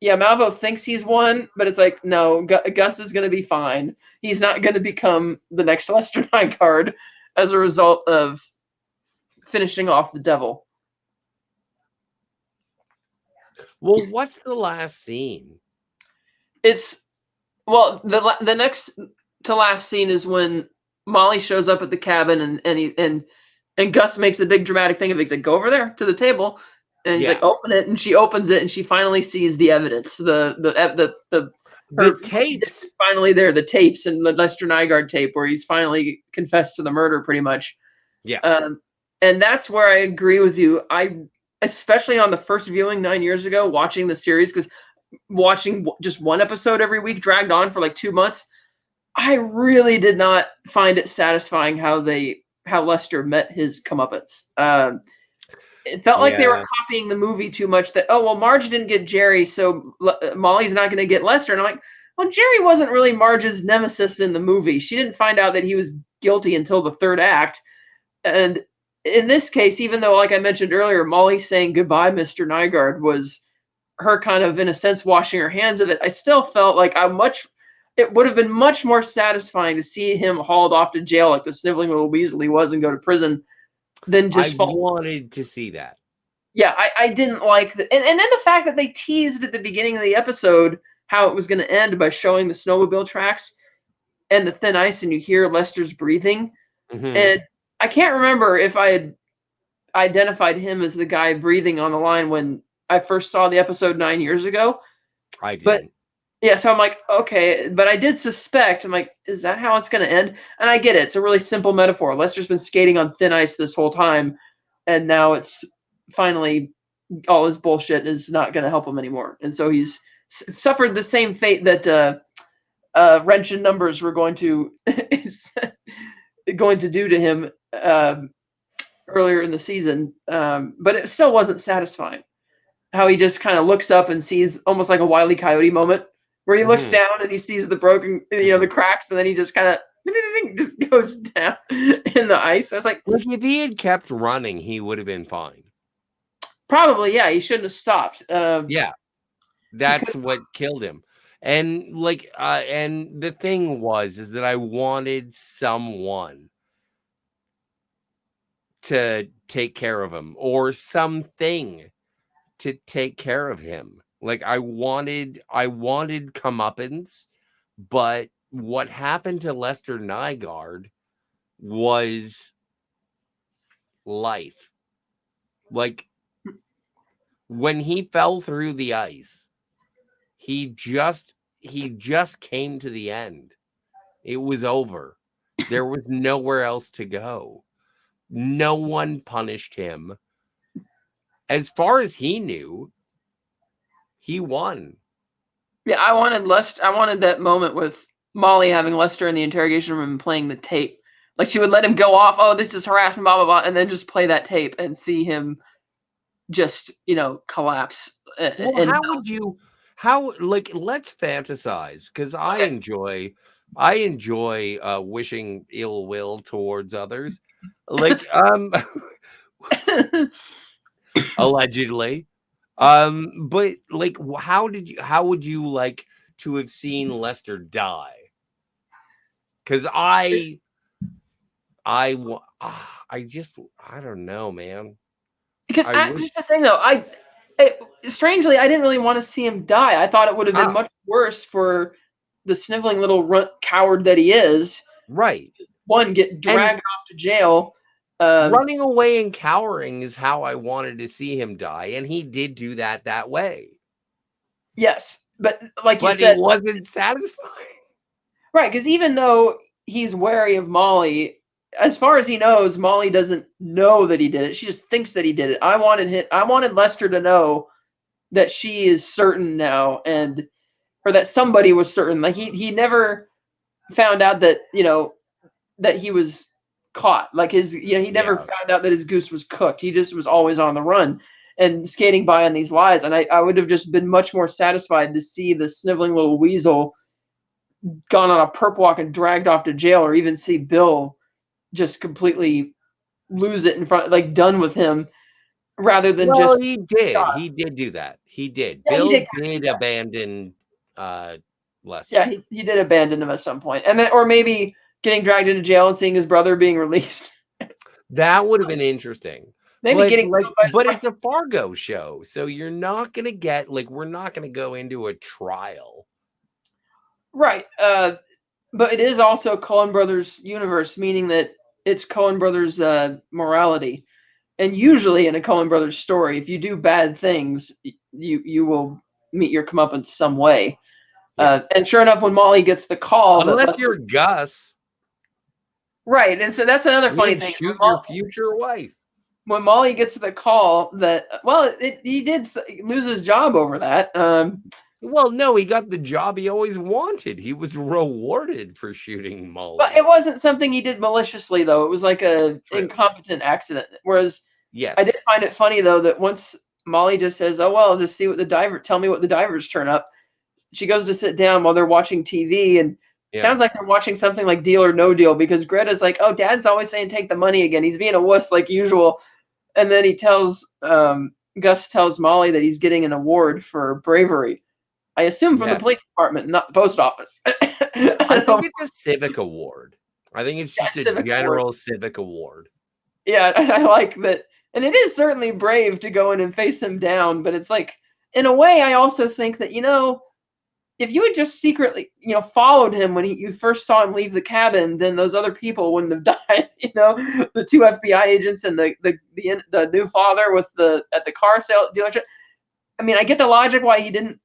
Yeah, Malvo thinks he's won, but it's like, no, Gus is going to be fine. He's not going to become the next Lester Nygaard as a result of finishing off the devil. Well, what's the last scene? It's well, the next to last scene is when Molly shows up at the cabin and Gus makes a big dramatic thing of it. He's like, go over there to the table. And he's Yeah. like, open it, and she opens it, and she finally sees the evidence, the tapes. finally there, the tapes, and the Lester Nygaard tape where he's finally confessed to the murder, pretty much. Yeah. And that's where I agree with you. Especially on the first viewing 9 years ago, watching the series, because watching just one episode every week dragged on for like 2 months. I really did not find it satisfying how Lester met his comeuppance. It felt like they were copying the movie too much. That, oh well, Marge didn't get Jerry, so Molly's not going to get Lester. And I'm like, well, Jerry wasn't really Marge's nemesis in the movie. She didn't find out that he was guilty until the third act. And in this case, even though, like I mentioned earlier, Molly saying goodbye, Mr. Nygaard, was her kind of, in a sense, washing her hands of it, I still felt like it would have been much more satisfying to see him hauled off to jail like the sniveling little Weasley was and go to prison than just I wanted to see that. Yeah, I didn't like and then the fact that they teased at the beginning of the episode how it was going to end by showing the snowmobile tracks and the thin ice, and you hear Lester's breathing. Mm-hmm. And I can't remember if I had identified him as the guy breathing on the line when I first saw the episode 9 years ago. I didn't. But yeah, so I'm like, okay, but I did suspect. I'm like, is that how it's going to end? And I get it. It's a really simple metaphor. Lester's been skating on thin ice this whole time, and now it's finally all his bullshit is not going to help him anymore. And so he's suffered the same fate that Wrench and Numbers were going to do to him earlier in the season. But it still wasn't satisfying. How he just kind of looks up and sees almost like a Wile E. Coyote moment where he looks down and he sees the broken, the cracks, and then he just kind of just goes down in the ice. I was like, if he had kept running, he would have been fine. Probably, yeah. He shouldn't have stopped. Yeah, that's what killed him. And and the thing is that I wanted someone to take care of him, or something to take care of him. Like I wanted comeuppance, but what happened to Lester Nygaard was life. Like when he fell through the ice, he just came to the end. It was over. There was nowhere else to go. No one punished him. As far as he knew, he won. Yeah, I wanted that moment with Molly having Lester in the interrogation room and playing the tape. Like she would let him go off, oh, this is harassment, blah, blah, blah, and then just play that tape and see him just, collapse. Well, let's fantasize, because I enjoy wishing ill will towards others. Like, allegedly. But like, how would you like to have seen Lester die? Because I don't know, man. Because that's the thing, though. Strangely, I didn't really want to see him die. I thought it would have been much worse for the sniveling little runt coward that he is. Right. One, get dragged off to jail. Running away and cowering is how I wanted to see him die, and he did do that way. Yes, but you said, it wasn't satisfying. Right, because even though he's wary of Molly, as far as he knows, Molly doesn't know that he did it. She just thinks that he did it. I wanted Lester to know that she is certain now, or that somebody was certain. Like he never found out that that he was caught. Like he never found out that his goose was cooked. He just was always on the run and skating by on these lies. And I would have just been much more satisfied to see the sniveling little weasel gone on a perp walk and dragged off to jail, or even see Bill just completely lose it in front, like done with him, rather than just. He did do that. He did. Yeah, Bill did abandon Lester. Yeah, he did abandon him at some point, and then, or maybe getting dragged into jail and seeing his brother being released. That would have been interesting. Maybe but it's a Fargo show, so you're not gonna get we're not gonna go into a trial. Right. But it is also Coen Brothers universe, meaning that it's Coen Brothers morality. And usually in a Coen Brothers story, if you do bad things, you will meet your comeuppance some way. Yes. And sure enough, when Molly gets the call that Unless Lester, you're Gus, right, and so that's another funny you'd thing. shoot your future wife. When Molly gets the call that, well, he did lose his job over that. Well, no, he got the job he always wanted. He was rewarded for shooting Molly. But it wasn't something he did maliciously, though. It was like a incompetent accident. Whereas, yes, I did find it funny though that once Molly just says, "Oh well, just see what tell me what the divers turn up." She goes to sit down while they're watching TV, and it sounds like they're watching something like Deal or No Deal, because Greta's like, "Oh, Dad's always saying take the money again. He's being a wuss like usual." And then Gus tells Molly that he's getting an award for bravery. I assume from the police department, not the post office. I think it's a civic award. I think it's just a general civic award. Yeah, and I like that. And it is certainly brave to go in and face him down, but it's like, in a way, I also think that, if you had just secretly, followed him when you first saw him leave the cabin, then those other people wouldn't have died. The 2 FBI agents and the new father at the car sale dealership. I mean, I get the logic why he didn't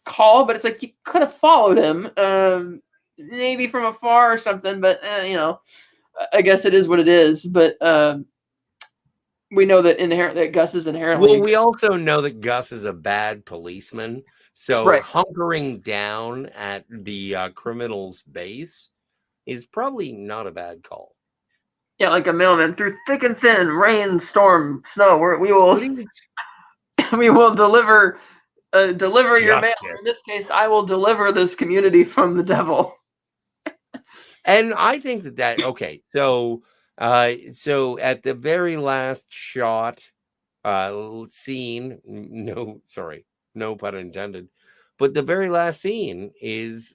call, but it's like you could have followed him, maybe from afar or something. But I guess it is what it is. But we know that Gus is inherently. Well, we also know that Gus is a bad policeman. So hunkering down at the criminal's base is probably not a bad call. Yeah, like a mailman through thick and thin, rain, storm, snow. We will deliver your mail. In this case, I will deliver this community from the devil. And I think that okay. So at the very last shot, scene, no pun intended, but the very last scene is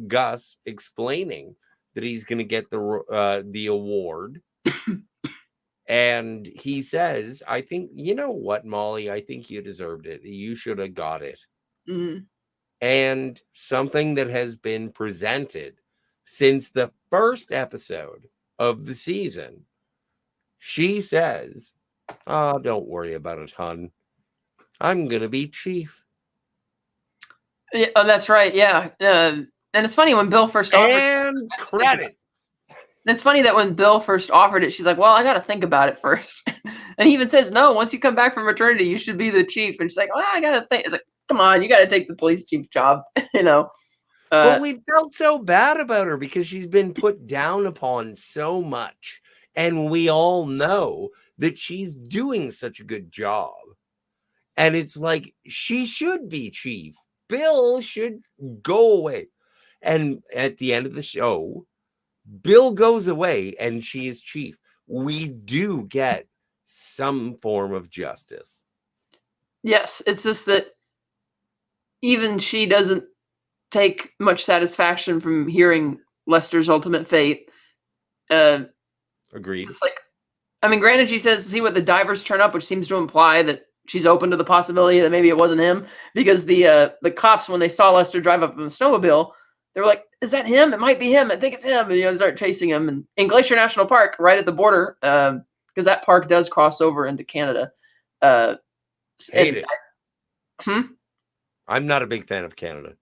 Gus explaining that he's going to get the award. And he says, I think, you know what, Molly, I think you deserved it. You should have got it. Mm-hmm. And something that has been presented since the first episode of the season, she says, "Oh, don't worry about it, hon. I'm going to be chief." Yeah, oh, that's right. Yeah. And it's funny when Bill first offered. And credits. It's funny that when Bill first offered it, she's like, "Well, I got to think about it first." And he even says, "No, once you come back from maternity, you should be the chief." And she's like, "Well, I got to think." It's like, come on, you got to take the police chief job, But we felt so bad about her because she's been put down upon so much. And we all know that she's doing such a good job. And it's like, she should be chief. Bill should go away. And at the end of the show, Bill goes away and she is chief. We do get some form of justice. Yes, it's just that even she doesn't take much satisfaction from hearing Lester's ultimate fate. Agreed. Just like, I mean, granted, she says, "See what the divers turn up," which seems to imply that she's open to the possibility that maybe it wasn't him, because the cops, when they saw Lester drive up in the snowmobile, they were like, "Is that him? It might be him. I think it's him." And they start chasing him. And in Glacier National Park, right at the border, because that park does cross over into Canada. Hate it. I'm not a big fan of Canada.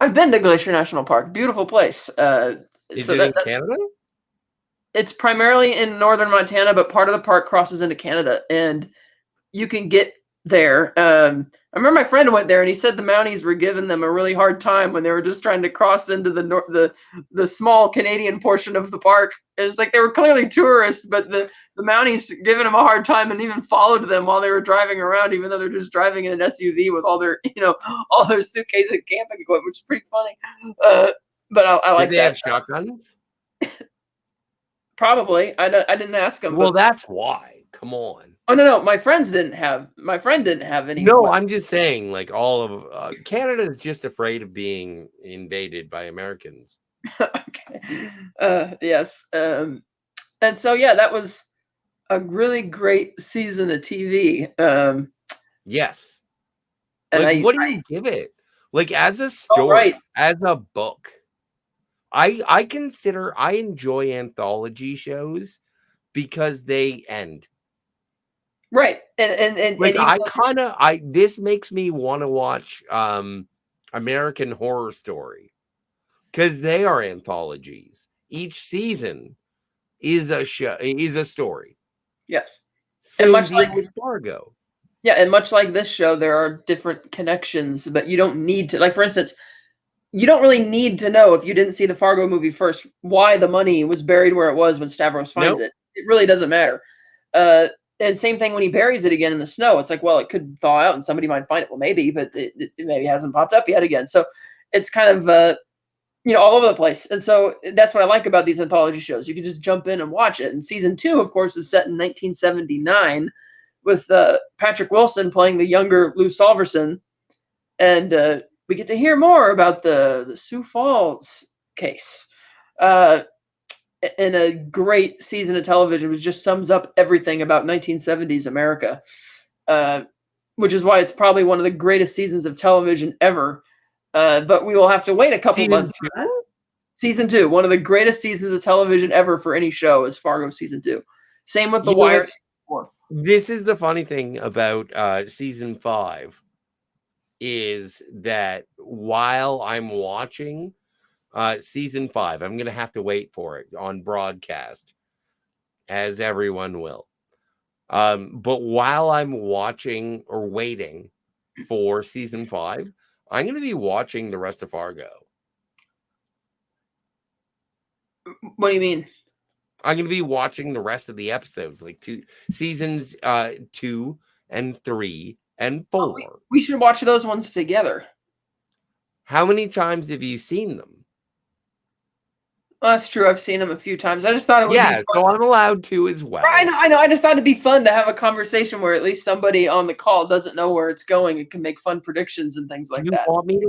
I've been to Glacier National Park. Beautiful place. Is it in Canada? It's primarily in northern Montana, but part of the park crosses into Canada, and you can get there. I remember my friend went there, and he said the Mounties were giving them a really hard time when they were just trying to cross into the small Canadian portion of the park. And it's like they were clearly tourists, but the Mounties giving them a hard time and even followed them while they were driving around, even though they're just driving in an SUV with all their suitcases and camping equipment, which is pretty funny. But I like that. Did they have shotguns? Probably. I didn't ask them. Well, that's why. Come on. Oh no, my friend didn't have any. No, I'm just saying, like, all of Canada is just afraid of being invaded by Americans. Okay. Yes. And so that was a really great season of TV. Yes. And what do you give it? Like, as a story, as a book, I enjoy anthology shows because they end. Right. And Like even this makes me want to watch American Horror Story, because they are anthologies. Each season is a story. yes. And Same much deal like with Fargo. yeah, and much like this show, there are different connections, but you don't need to, like, for instance, you don't really need to know, if you didn't see the Fargo movie first, why the money was buried where it was when Stavros finds Nope. it. It really doesn't matter. Uh, and same thing when he buries it again in the snow. It's like, well, it could thaw out and somebody might find it. Well, maybe, but it maybe hasn't popped up yet again. So it's kind of all over the place. And so that's what I like about these anthology shows. You can just jump in and watch it. And season 2, of course, is set in 1979 with Patrick Wilson playing the younger Lou Solverson. And we get to hear more about the Sioux Falls case. And a great season of television, which just sums up everything about 1970s America, which is why it's probably one of the greatest seasons of television ever. But we will have to wait a couple months for that. Season 2, one of the greatest seasons of television ever for any show, is Fargo season 2. Same with The Wire season 4. This is the funny thing about season 5, is that while I'm watching season 5, I'm going to have to wait for it on broadcast, as everyone will. But while I'm watching or waiting for season 5, I'm going to be watching the rest of Fargo. What do you mean? I'm going to be watching the rest of the episodes, like seasons 2 and 3 and 4. We should watch those ones together. How many times have you seen them? Well, that's true. I've seen them a few times. I just thought it would be fun. So I'm allowed to as well. I know. I just thought it'd be fun to have a conversation where at least somebody on the call doesn't know where it's going and can make fun predictions and things like that. Do you want me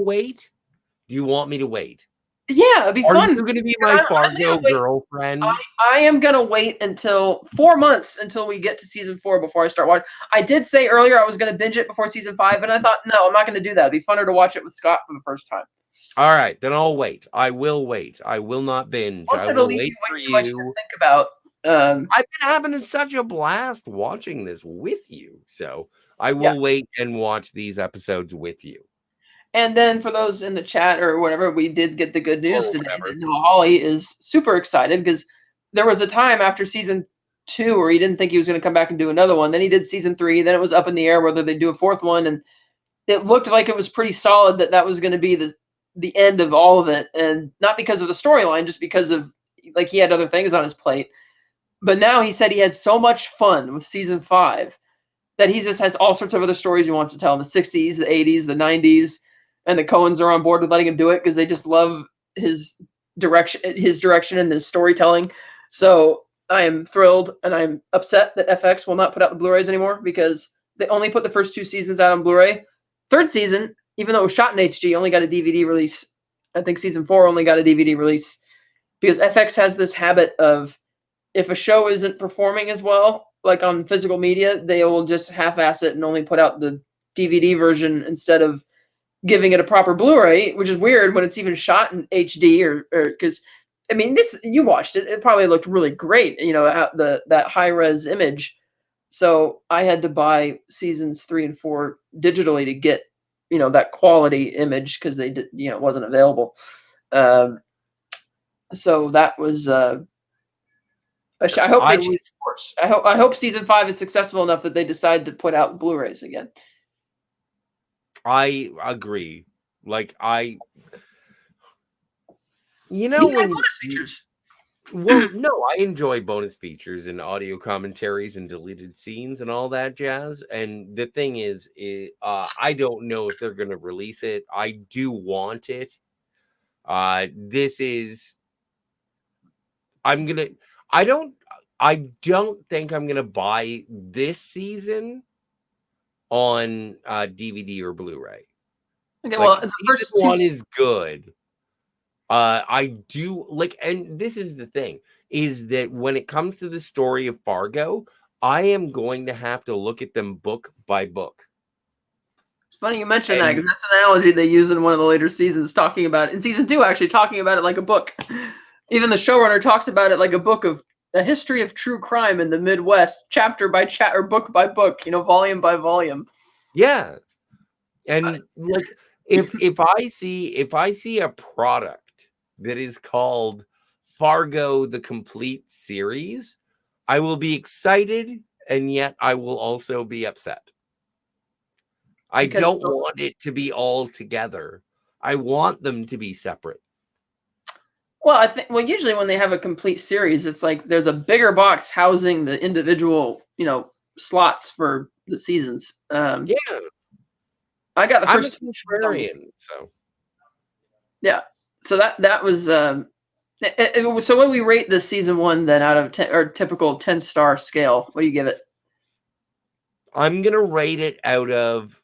to wait? Yeah, it'd be fun. Are you going to be my Fargo girlfriend? I am going to wait until 4 months until we get to season 4 before I start watching. I did say earlier I was going to binge it before season 5, and I thought, no, I'm not going to do that. It'd be funner to watch it with Scott for the first time. All right, then I'll wait. I will wait. I will not binge. I will wait for you. Much to think about. I've been having such a blast watching this with you, so I will wait and watch these episodes with you. And then for those in the chat or whatever, we did get the good news today. Noah Hawley is super excited because there was a time after season 2 where he didn't think he was going to come back and do another one. Then he did season 3. Then it was up in the air whether they do a 4th one, and it looked like it was pretty solid that was going to be the end of all of it, and not because of the storyline, just because of like he had other things on his plate. But now he said he had so much fun with season 5 that he just has all sorts of other stories he wants to tell in the 60s, the 80s, the 90s. And the Coens are on board with letting him do it because they just love his direction and his storytelling. So I am thrilled, and I'm upset that FX will not put out the Blu-rays anymore because they only put the first 2 seasons out on Blu-ray. 3rd season, even though it was shot in HD, only got a DVD release. I think season 4 only got a DVD release because FX has this habit of, if a show isn't performing as well, like on physical media, they will just half-ass it and only put out the DVD version instead of giving it a proper Blu-ray, which is weird when it's even shot in HD or because, I mean, you watched it. It probably looked really great, that high-res image. So I had to buy seasons 3 and 4 digitally to get, that quality image because they did, it wasn't available. So that was, I hope season 5 is successful enough that they decide to put out Blu-rays again. I agree. Like when bonus features. Well, no, I enjoy bonus features and audio commentaries and deleted scenes and all that jazz. And the thing is, I don't know if they're going to release it. I do want it. I don't think I'm going to buy this season on DVD or Blu-ray. Okay, well, the first one is good. I do like, and this is the thing, is that when it comes to the story of Fargo, I am going to have to look at them book by book. It's funny you mentioned that, because that's an analogy they use in one of the later seasons, talking about it. In season 2, actually talking about it like a book. Even the showrunner talks about it like a book of a history of true crime in the Midwest, chapter by chapter, book by book, volume by volume. Yeah. And like if I see a product that is called Fargo the Complete Series, I will be excited, and yet I will also be upset. I Because don't want it to be all together. I want them to be separate. Well, I think usually when they have a complete series, it's like there's a bigger box housing the individual, slots for the seasons. Yeah, I got the I'm a first. contrarian, so Yeah, so that was. So what do we rate this season 1 then out of 10, or typical 10-star scale? What do you give it? I'm gonna rate it out of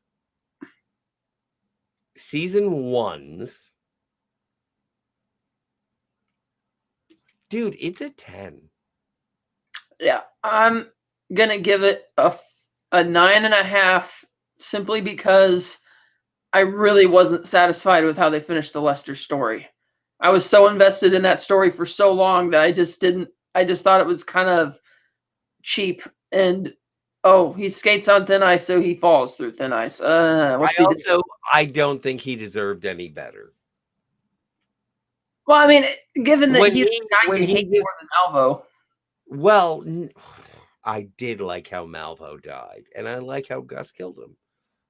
season 1's. Dude, it's a 10. Yeah, I'm gonna give it a 9.5, simply because I really wasn't satisfied with how they finished the Lester story. I was so invested in that story for so long that I just thought it was kind of cheap. And he skates on thin ice, so he falls through thin ice. I don't think he deserved any better. Well, I mean, given that he's the guy you hate more than Malvo. Well, I did like how Malvo died, and I like how Gus killed him.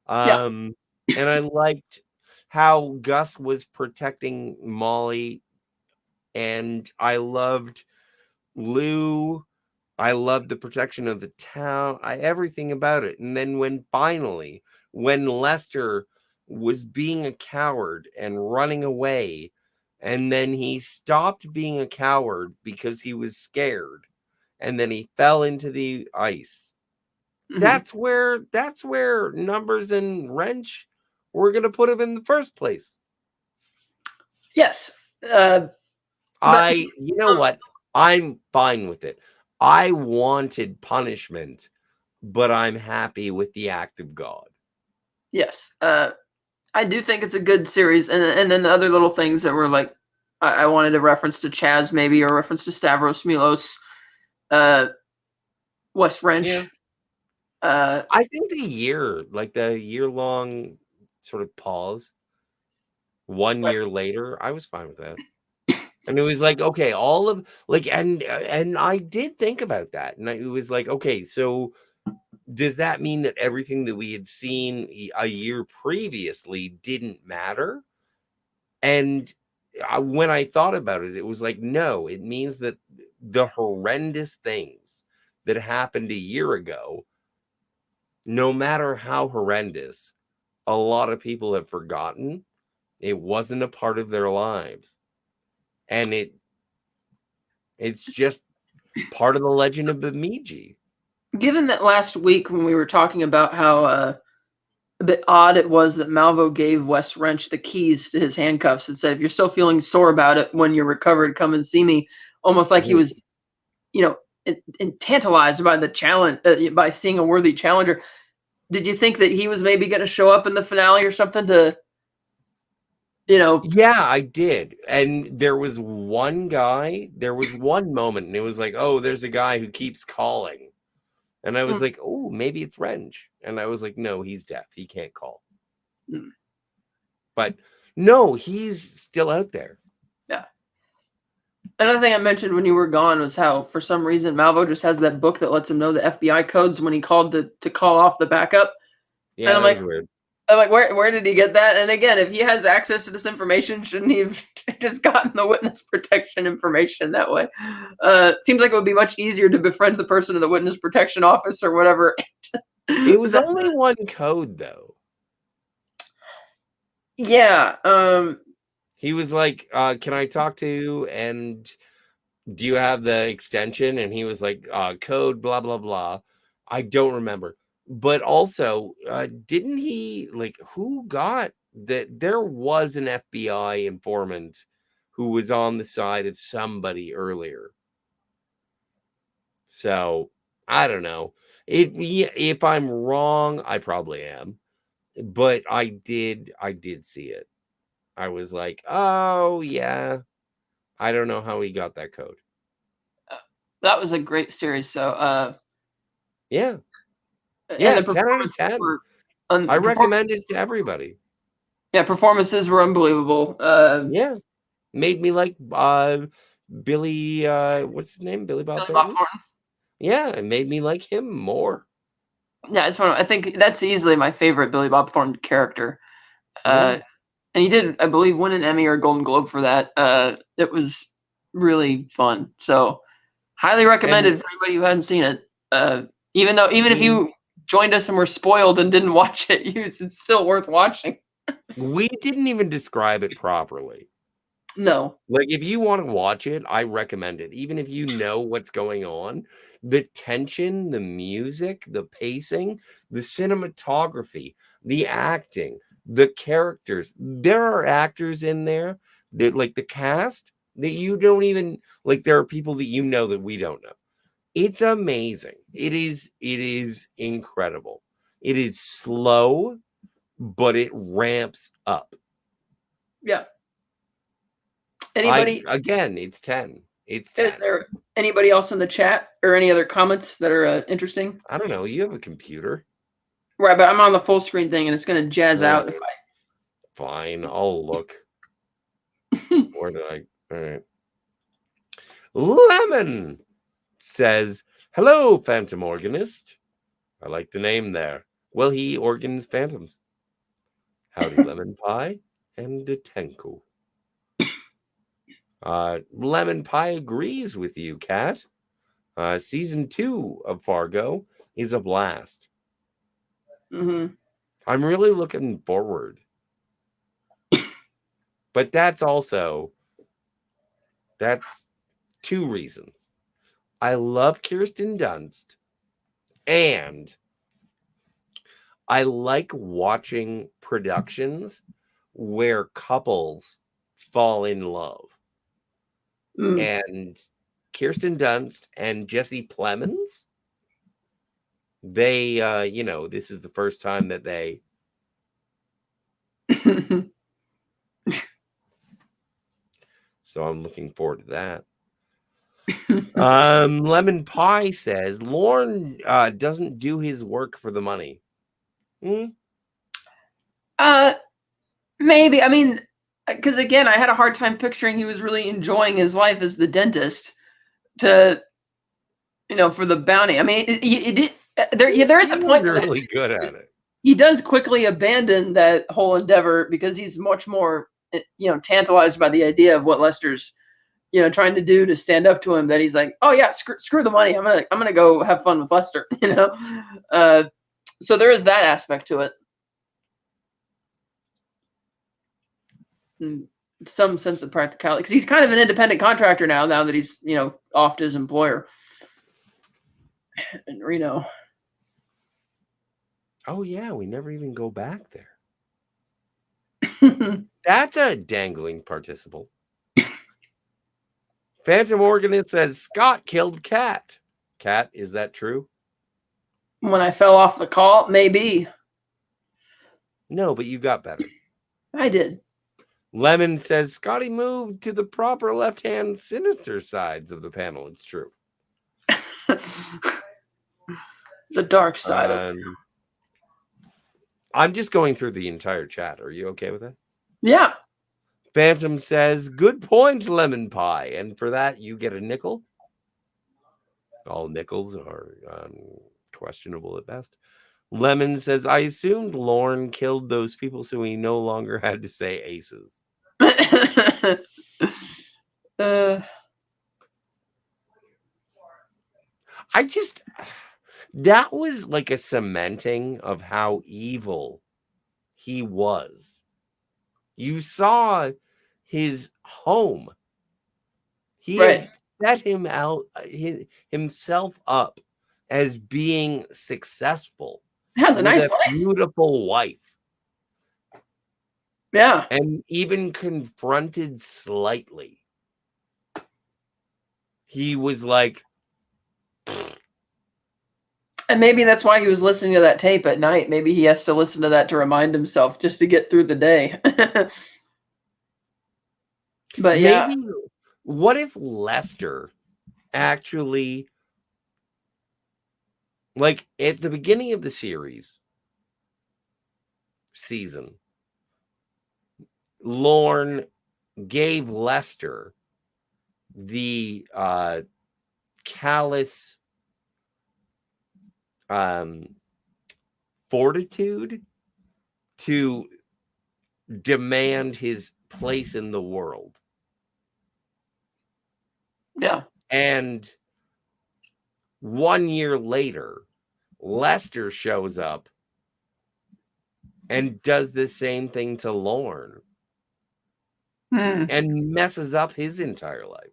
And I liked how Gus was protecting Molly, and I loved Lou. I loved the protection of the town. Everything about it. And then when Lester was being a coward and running away, and then he stopped being a coward because he was scared, and then he fell into the ice. Mm-hmm. That's where Numbers and Wrench were going to put him in the first place. Yes. You know what? I'm fine with it. I wanted punishment, but I'm happy with the act of God. Yes. I do think it's a good series. And then the other little things that were like, I wanted a reference to Chaz, maybe, or a reference to Stavros Milos, Wes Wrench. Yeah. I think the year-long sort of pause, 1 year later, I was fine with that. And it was like, okay, all of like, and I did think about that. And it was like, okay, so does that mean that everything that we had seen a year previously didn't matter? And when I thought about it, it was like, no, it means that the horrendous things that happened a year ago, no matter how horrendous, a lot of people have forgotten. It wasn't a part of their lives. And it's just part of the legend of Bemidji. Given that last week when we were talking about how a bit odd it was that Malvo gave Wes Wrench the keys to his handcuffs and said, if you're still feeling sore about it when you're recovered, come and see me. Almost like he was, tantalized by the challenge, by seeing a worthy challenger. Did you think that he was maybe going to show up in the finale or something to, Yeah, I did. And there was one moment, and it was like, oh, there's a guy who keeps calling. And I was like, oh, maybe it's Wrench. And I was like, no, he's deaf. He can't call. But no, he's still out there. Yeah. Another thing I mentioned when you were gone was how, for some reason, Malvo just has that book that lets him know the FBI codes when he called to call off the backup. Yeah, and that was weird. I'm like, where did he get that? And again, if he has access to this information, shouldn't he have just gotten the witness protection information that way? Seems like it would be much easier to befriend the person in the witness protection office or whatever. It was only one code, though. Yeah. He was like, can I talk to you? And do you have the extension? And he was like, code, blah, blah, blah. I don't remember. But also, didn't he, like, who got that? There was an FBI informant who was on the side of somebody earlier. So, I don't know. If I'm wrong, I probably am. But I did see it. I was like, oh, yeah. I don't know how he got that code. That was a great series. So, Yeah. and Yeah, the 10 out of performances 10. were I recommend it to everybody. yeah, performances were unbelievable. Yeah. Made me like Billy what's his name? Billy Bob Billy Bob Thornton? Thornton. Yeah, it made me like him more. Yeah, it's I think that's easily my favorite Billy Bob Thornton character. Yeah. And he did, I believe, win an Emmy or a Golden Globe for that. It was really fun. So highly recommended And for anybody who hadn't seen it. Even if we you joined us and were spoiled and didn't watch it, it's still worth watching. we didn't even describe it properly. No. Like, if you want to watch it, I recommend it. Even if you know what's going on, the tension, the music, the pacing, the cinematography, the acting, the characters. There are actors in there that, like the cast, that you don't even like. There are people that you know that we don't know. It's amazing. It is incredible. It is slow, but it ramps up. Yeah. Anybody? Again, it's 10. It's Is 10. there anybody else in the chat or any other comments that are interesting? I don't know. You have a computer. Right, but I'm on the full screen thing and it's going to jazz out if Fine. I'll look. Where did I? All right. Lemon says, "Hello, Phantom Organist." I like the name there. Well, he organs phantoms. Howdy, Lemon Pie and Tenku. Lemon Pie agrees with you, Kat. Season 2 of Fargo is a blast. Mm-hmm. I'm really looking forward. But that's two reasons. I love Kirsten Dunst, and I like watching productions where couples fall in love. And Kirsten Dunst and Jesse Plemons, they, this is the first time that they. So I'm looking forward to that. Lemon Pie says Lorne doesn't do his work for the money. Maybe. I mean, because again, I had a hard time picturing he was really enjoying his life as the dentist for the bounty. I mean, it did. There is a point really good at it. He does quickly abandon that whole endeavor because he's much more, tantalized by the idea of what Lester's, trying to do to stand up to him. That he's like, oh yeah, screw the money. I'm gonna go have fun with Lester. So there is that aspect to it. Some sense of practicality because he's kind of an independent contractor now that he's off to his employer in Reno. Oh yeah, we never even go back there. That's a dangling participle. Phantom Organist says Scott killed Cat. Cat, is that true? When I fell off the call, maybe. No, but you got better. I did. Lemon says Scotty moved to the proper left-hand sinister sides of the panel. It's true. The dark side. I'm just going through the entire chat. Are you okay with that? Yeah. Phantom says, good point, Lemon Pie. And for that, you get a nickel. All nickels are questionable at best. Lemon says, I assumed Lorne killed those people so he no longer had to say aces. That was like a cementing of how evil he was. You saw his home. He had set himself up as being successful. Has a nice place. Beautiful wife. Yeah. And even confronted slightly, he was like, and maybe that's why he was listening to that tape at night. Maybe he has to listen to that to remind himself just to get through the day. But yeah. Maybe, what if Lester actually, like, at the beginning of the season, Lorne gave Lester the callous fortitude to demand his place in the world. Yeah. And 1 year later, Lester shows up and does the same thing to Lorne and messes up his entire life.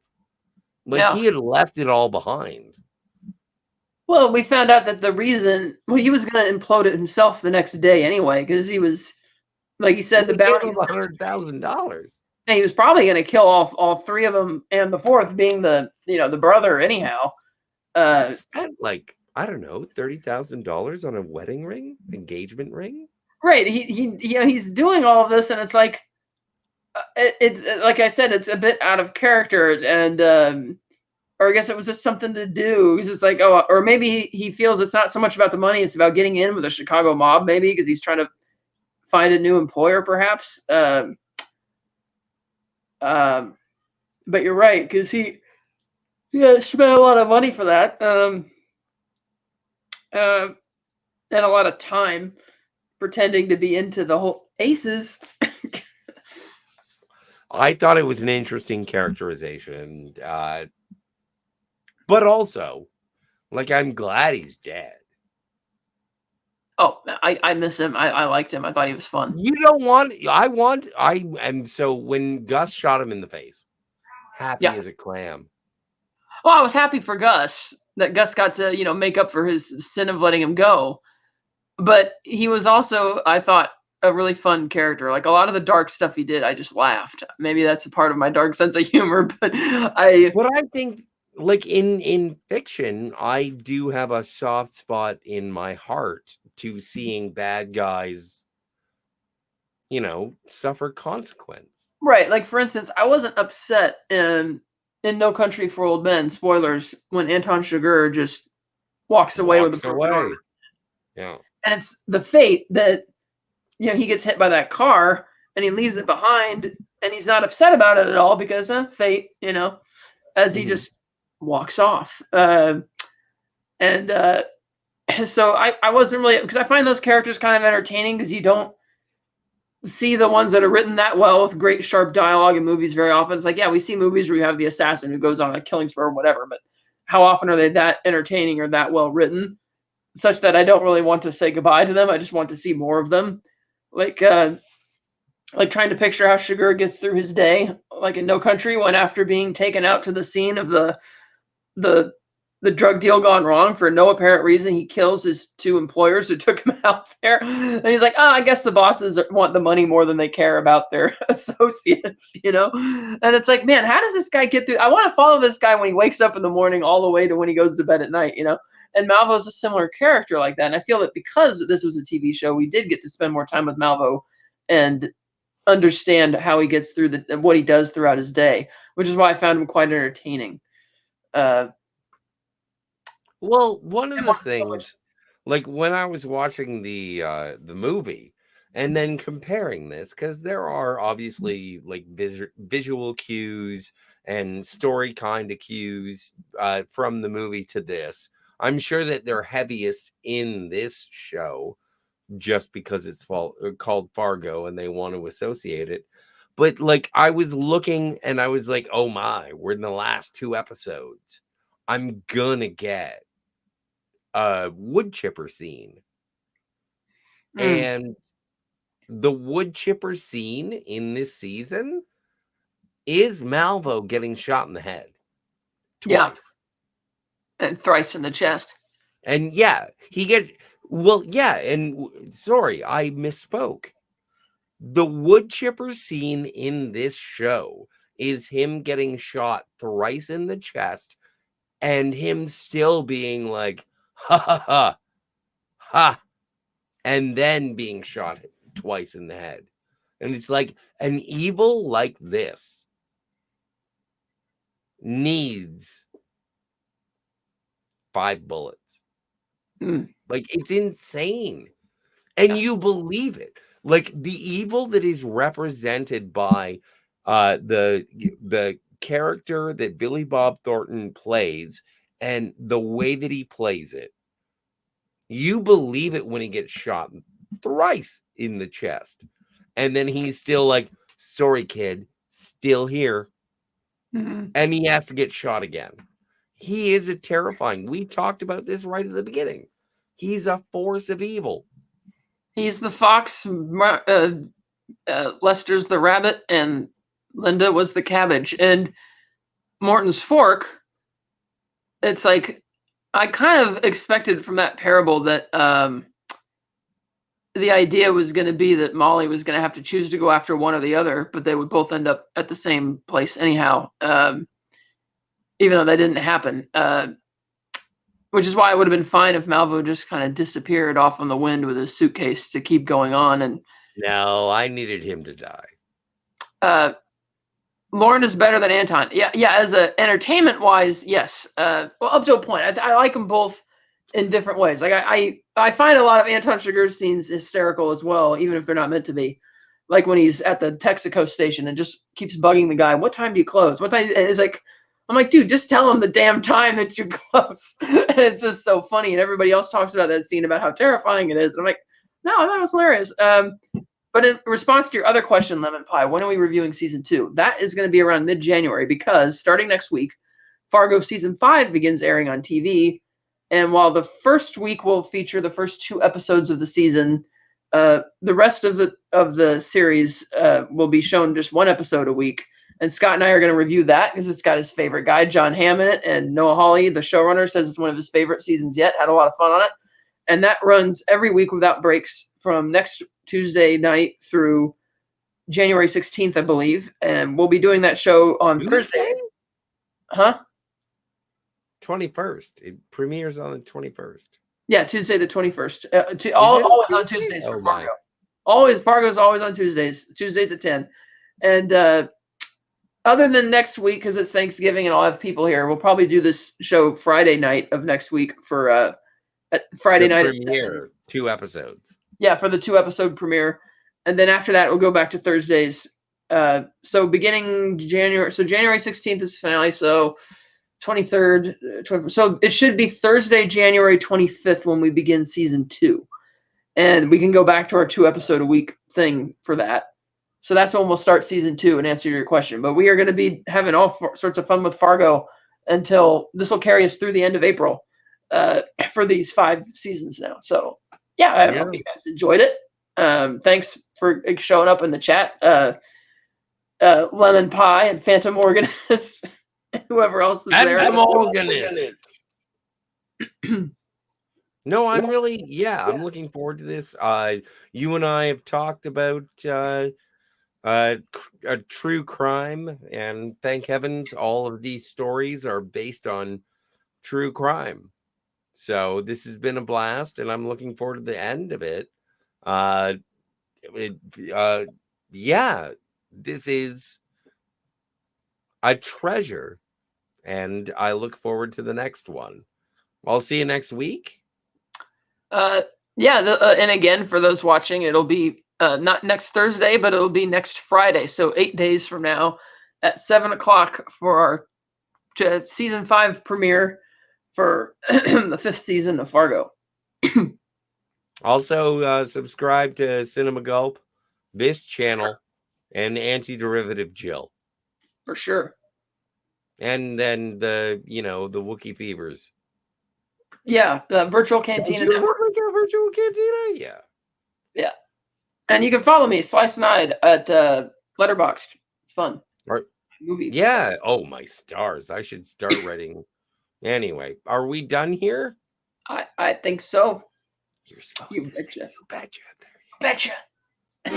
Like, Yeah. he had left it all behind. Well, we found out that the reason, he was going to implode it himself the next day anyway, because he was, like he said, the He gave bounty. him $100,000. And he was probably going to kill all three of them, and the fourth being the brother anyhow. He spent, like, I don't know, $30,000 on a wedding ring, engagement ring. Right. He's doing all of this, and it's like, it's like I said, it's a bit out of character, and or I guess it was just something to do. He's just like, oh, or maybe he feels it's not so much about the money; it's about getting in with the Chicago mob, maybe because he's trying to find a new employer, perhaps. But you're right, because he spent a lot of money for that, and a lot of time pretending to be into the whole aces. I thought it was an interesting characterization, but also, like, I'm glad he's dead. Oh, I miss him. I liked him. I thought he was fun. You don't want, and so when Gus shot him in the face, happy as a clam. Well, I was happy for Gus, that Gus got to, make up for his sin of letting him go. But he was also, I thought, a really fun character. Like, a lot of the dark stuff he did, I just laughed. Maybe that's a part of my dark sense of humor, but I think, like, in fiction, I do have a soft spot in my heart to seeing bad guys, suffer consequence. Right. Like, for instance, I wasn't upset in No Country for Old Men, spoilers, when Anton Chigurh just walks away with a broken arm. Yeah. And it's the fate that, he gets hit by that car and he leaves it behind, and he's not upset about it at all because fate, as he just walks off. So I wasn't really, because I find those characters kind of entertaining, because you don't see the ones that are written that well with great sharp dialogue in movies very often. It's like, yeah, we see movies where you have the assassin who goes on a killing spree or whatever, but how often are they that entertaining or that well written, such that I don't really want to say goodbye to them? I just want to see more of them. Like trying to picture how Chigurh gets through his day, like in No Country, when after being taken out to the scene of the drug deal gone wrong for no apparent reason, he kills his two employers who took him out there. And he's like, I guess the bosses want the money more than they care about their associates, And it's like, man, how does this guy get through? I want to follow this guy when he wakes up in the morning all the way to when he goes to bed at night, And Malvo's a similar character like that. And I feel that because this was a TV show, we did get to spend more time with Malvo and understand how he gets through what he does throughout his day, which is why I found him quite entertaining. Well, one of the things, like, when I was watching the movie and then comparing this, because there are obviously, like, visual cues and story kind of cues from the movie to this. I'm sure that they're heaviest in this show just because it's called Fargo and they want to associate it. But, like, I was looking and I was like, oh my, we're in the last 2 episodes. I'm gonna get a wood chipper scene. And the wood chipper scene in this season is Malvo getting shot in the head twice. Yeah. And thrice in the chest. And sorry, I misspoke. The wood chipper scene in this show is him getting shot thrice in the chest and him still being like, ha ha ha, ha, and then being shot twice in the head. And it's like, an evil like this needs 5 bullets. Mm. Like, it's insane. And you believe it. Like, the evil that is represented by the character that Billy Bob Thornton plays and the way that he plays it, you believe it when he gets shot thrice in the chest. And then he's still like, sorry, kid, still here. Mm-hmm. And he has to get shot again. He is a terrifying. We talked about this right at the beginning. He's a force of evil. He's the fox, Lester's the rabbit, and Linda was the cabbage. And Morton's fork, it's like, I kind of expected from that parable that the idea was going to be that Molly was going to have to choose to go after one or the other, but they would both end up at the same place anyhow, even though that didn't happen. Which is why it would have been fine if Malvo just kind of disappeared off on the wind with his suitcase to keep going on. And no, I needed him to die. Lauren is better than Anton. Yeah. As a entertainment wise, yes. Well, up to a point. I like them both in different ways. Like I find a lot of Anton Chigurh's scenes hysterical as well, even if they're not meant to be. Like when he's at the Texaco station and just keeps bugging the guy. What time do you close? What time? And it's like, I'm like, dude, just tell him the damn time that you close. And it's just so funny. And everybody else talks about that scene, about how terrifying it is. And I'm like, no, I thought it was hilarious. But in response to your other question, Lemon Pie, when are we reviewing season 2? That is going to be around mid-January, because starting next week, Fargo season 5 begins airing on TV. And while the first week will feature the first 2 episodes of the season, the rest of the series will be shown just 1 episode a week. And Scott and I are going to review that because it's got his favorite guy, John Hamm, in it. And Noah Hawley, the showrunner, says it's one of his favorite seasons yet. Had a lot of fun on it. And that runs every week without breaks from next Tuesday night through January 16th, I believe. And we'll be doing that show on Thursday. Huh? 21st. It premieres on the 21st. Yeah, Tuesday the 21st. Always on Tuesdays for Fargo. Fargo's always on Tuesdays. Tuesdays at 10. And other than next week, because it's Thanksgiving and I'll have people here, we'll probably do this show Friday night of next week for Friday night premiere. 2 episodes. Yeah, for the 2-episode premiere. And then after that, we'll go back to Thursdays. So beginning January, so January 16th is finale. So 23rd, so it should be Thursday, January 25th when we begin season 2. And we can go back to our 2-episode a week thing for that. So that's when we'll start season 2 and answer your question. But we are going to be having all sorts of fun with Fargo until this will carry us through the end of April for these 5 seasons now. So yeah, I hope you guys enjoyed it. Thanks for showing up in the chat. Lemon Pie and Phantom Organist, whoever else is there. Phantom Organist. No, I'm really, I'm looking forward to this. You and I have talked about a true crime, and thank heavens all of these stories are based on true crime. So this has been a blast, and I'm looking forward to the end of it. This is a treasure, and I look forward to the next one. I'll see you next week. And again, for those watching, it'll be not next Thursday, but it'll be next Friday. So 8 days from now at 7:00 for our season 5 premiere for the 5th season of Fargo. Also, subscribe to Cinema Gulp, this channel, and Anti-Derivative Jill. For sure. And then the Wookiee Fevers. Yeah, the Virtual Cantina Network. Virtual Cantina, yeah. And you can follow me, Slice and Eyed, at Letterboxd. Fun. Right. Movie. Yeah. Oh, my stars. I should start writing. Anyway, are we done here? I think so. You're supposed you to betcha. Say, you betcha. Betcha. I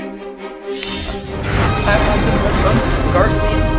want to garden.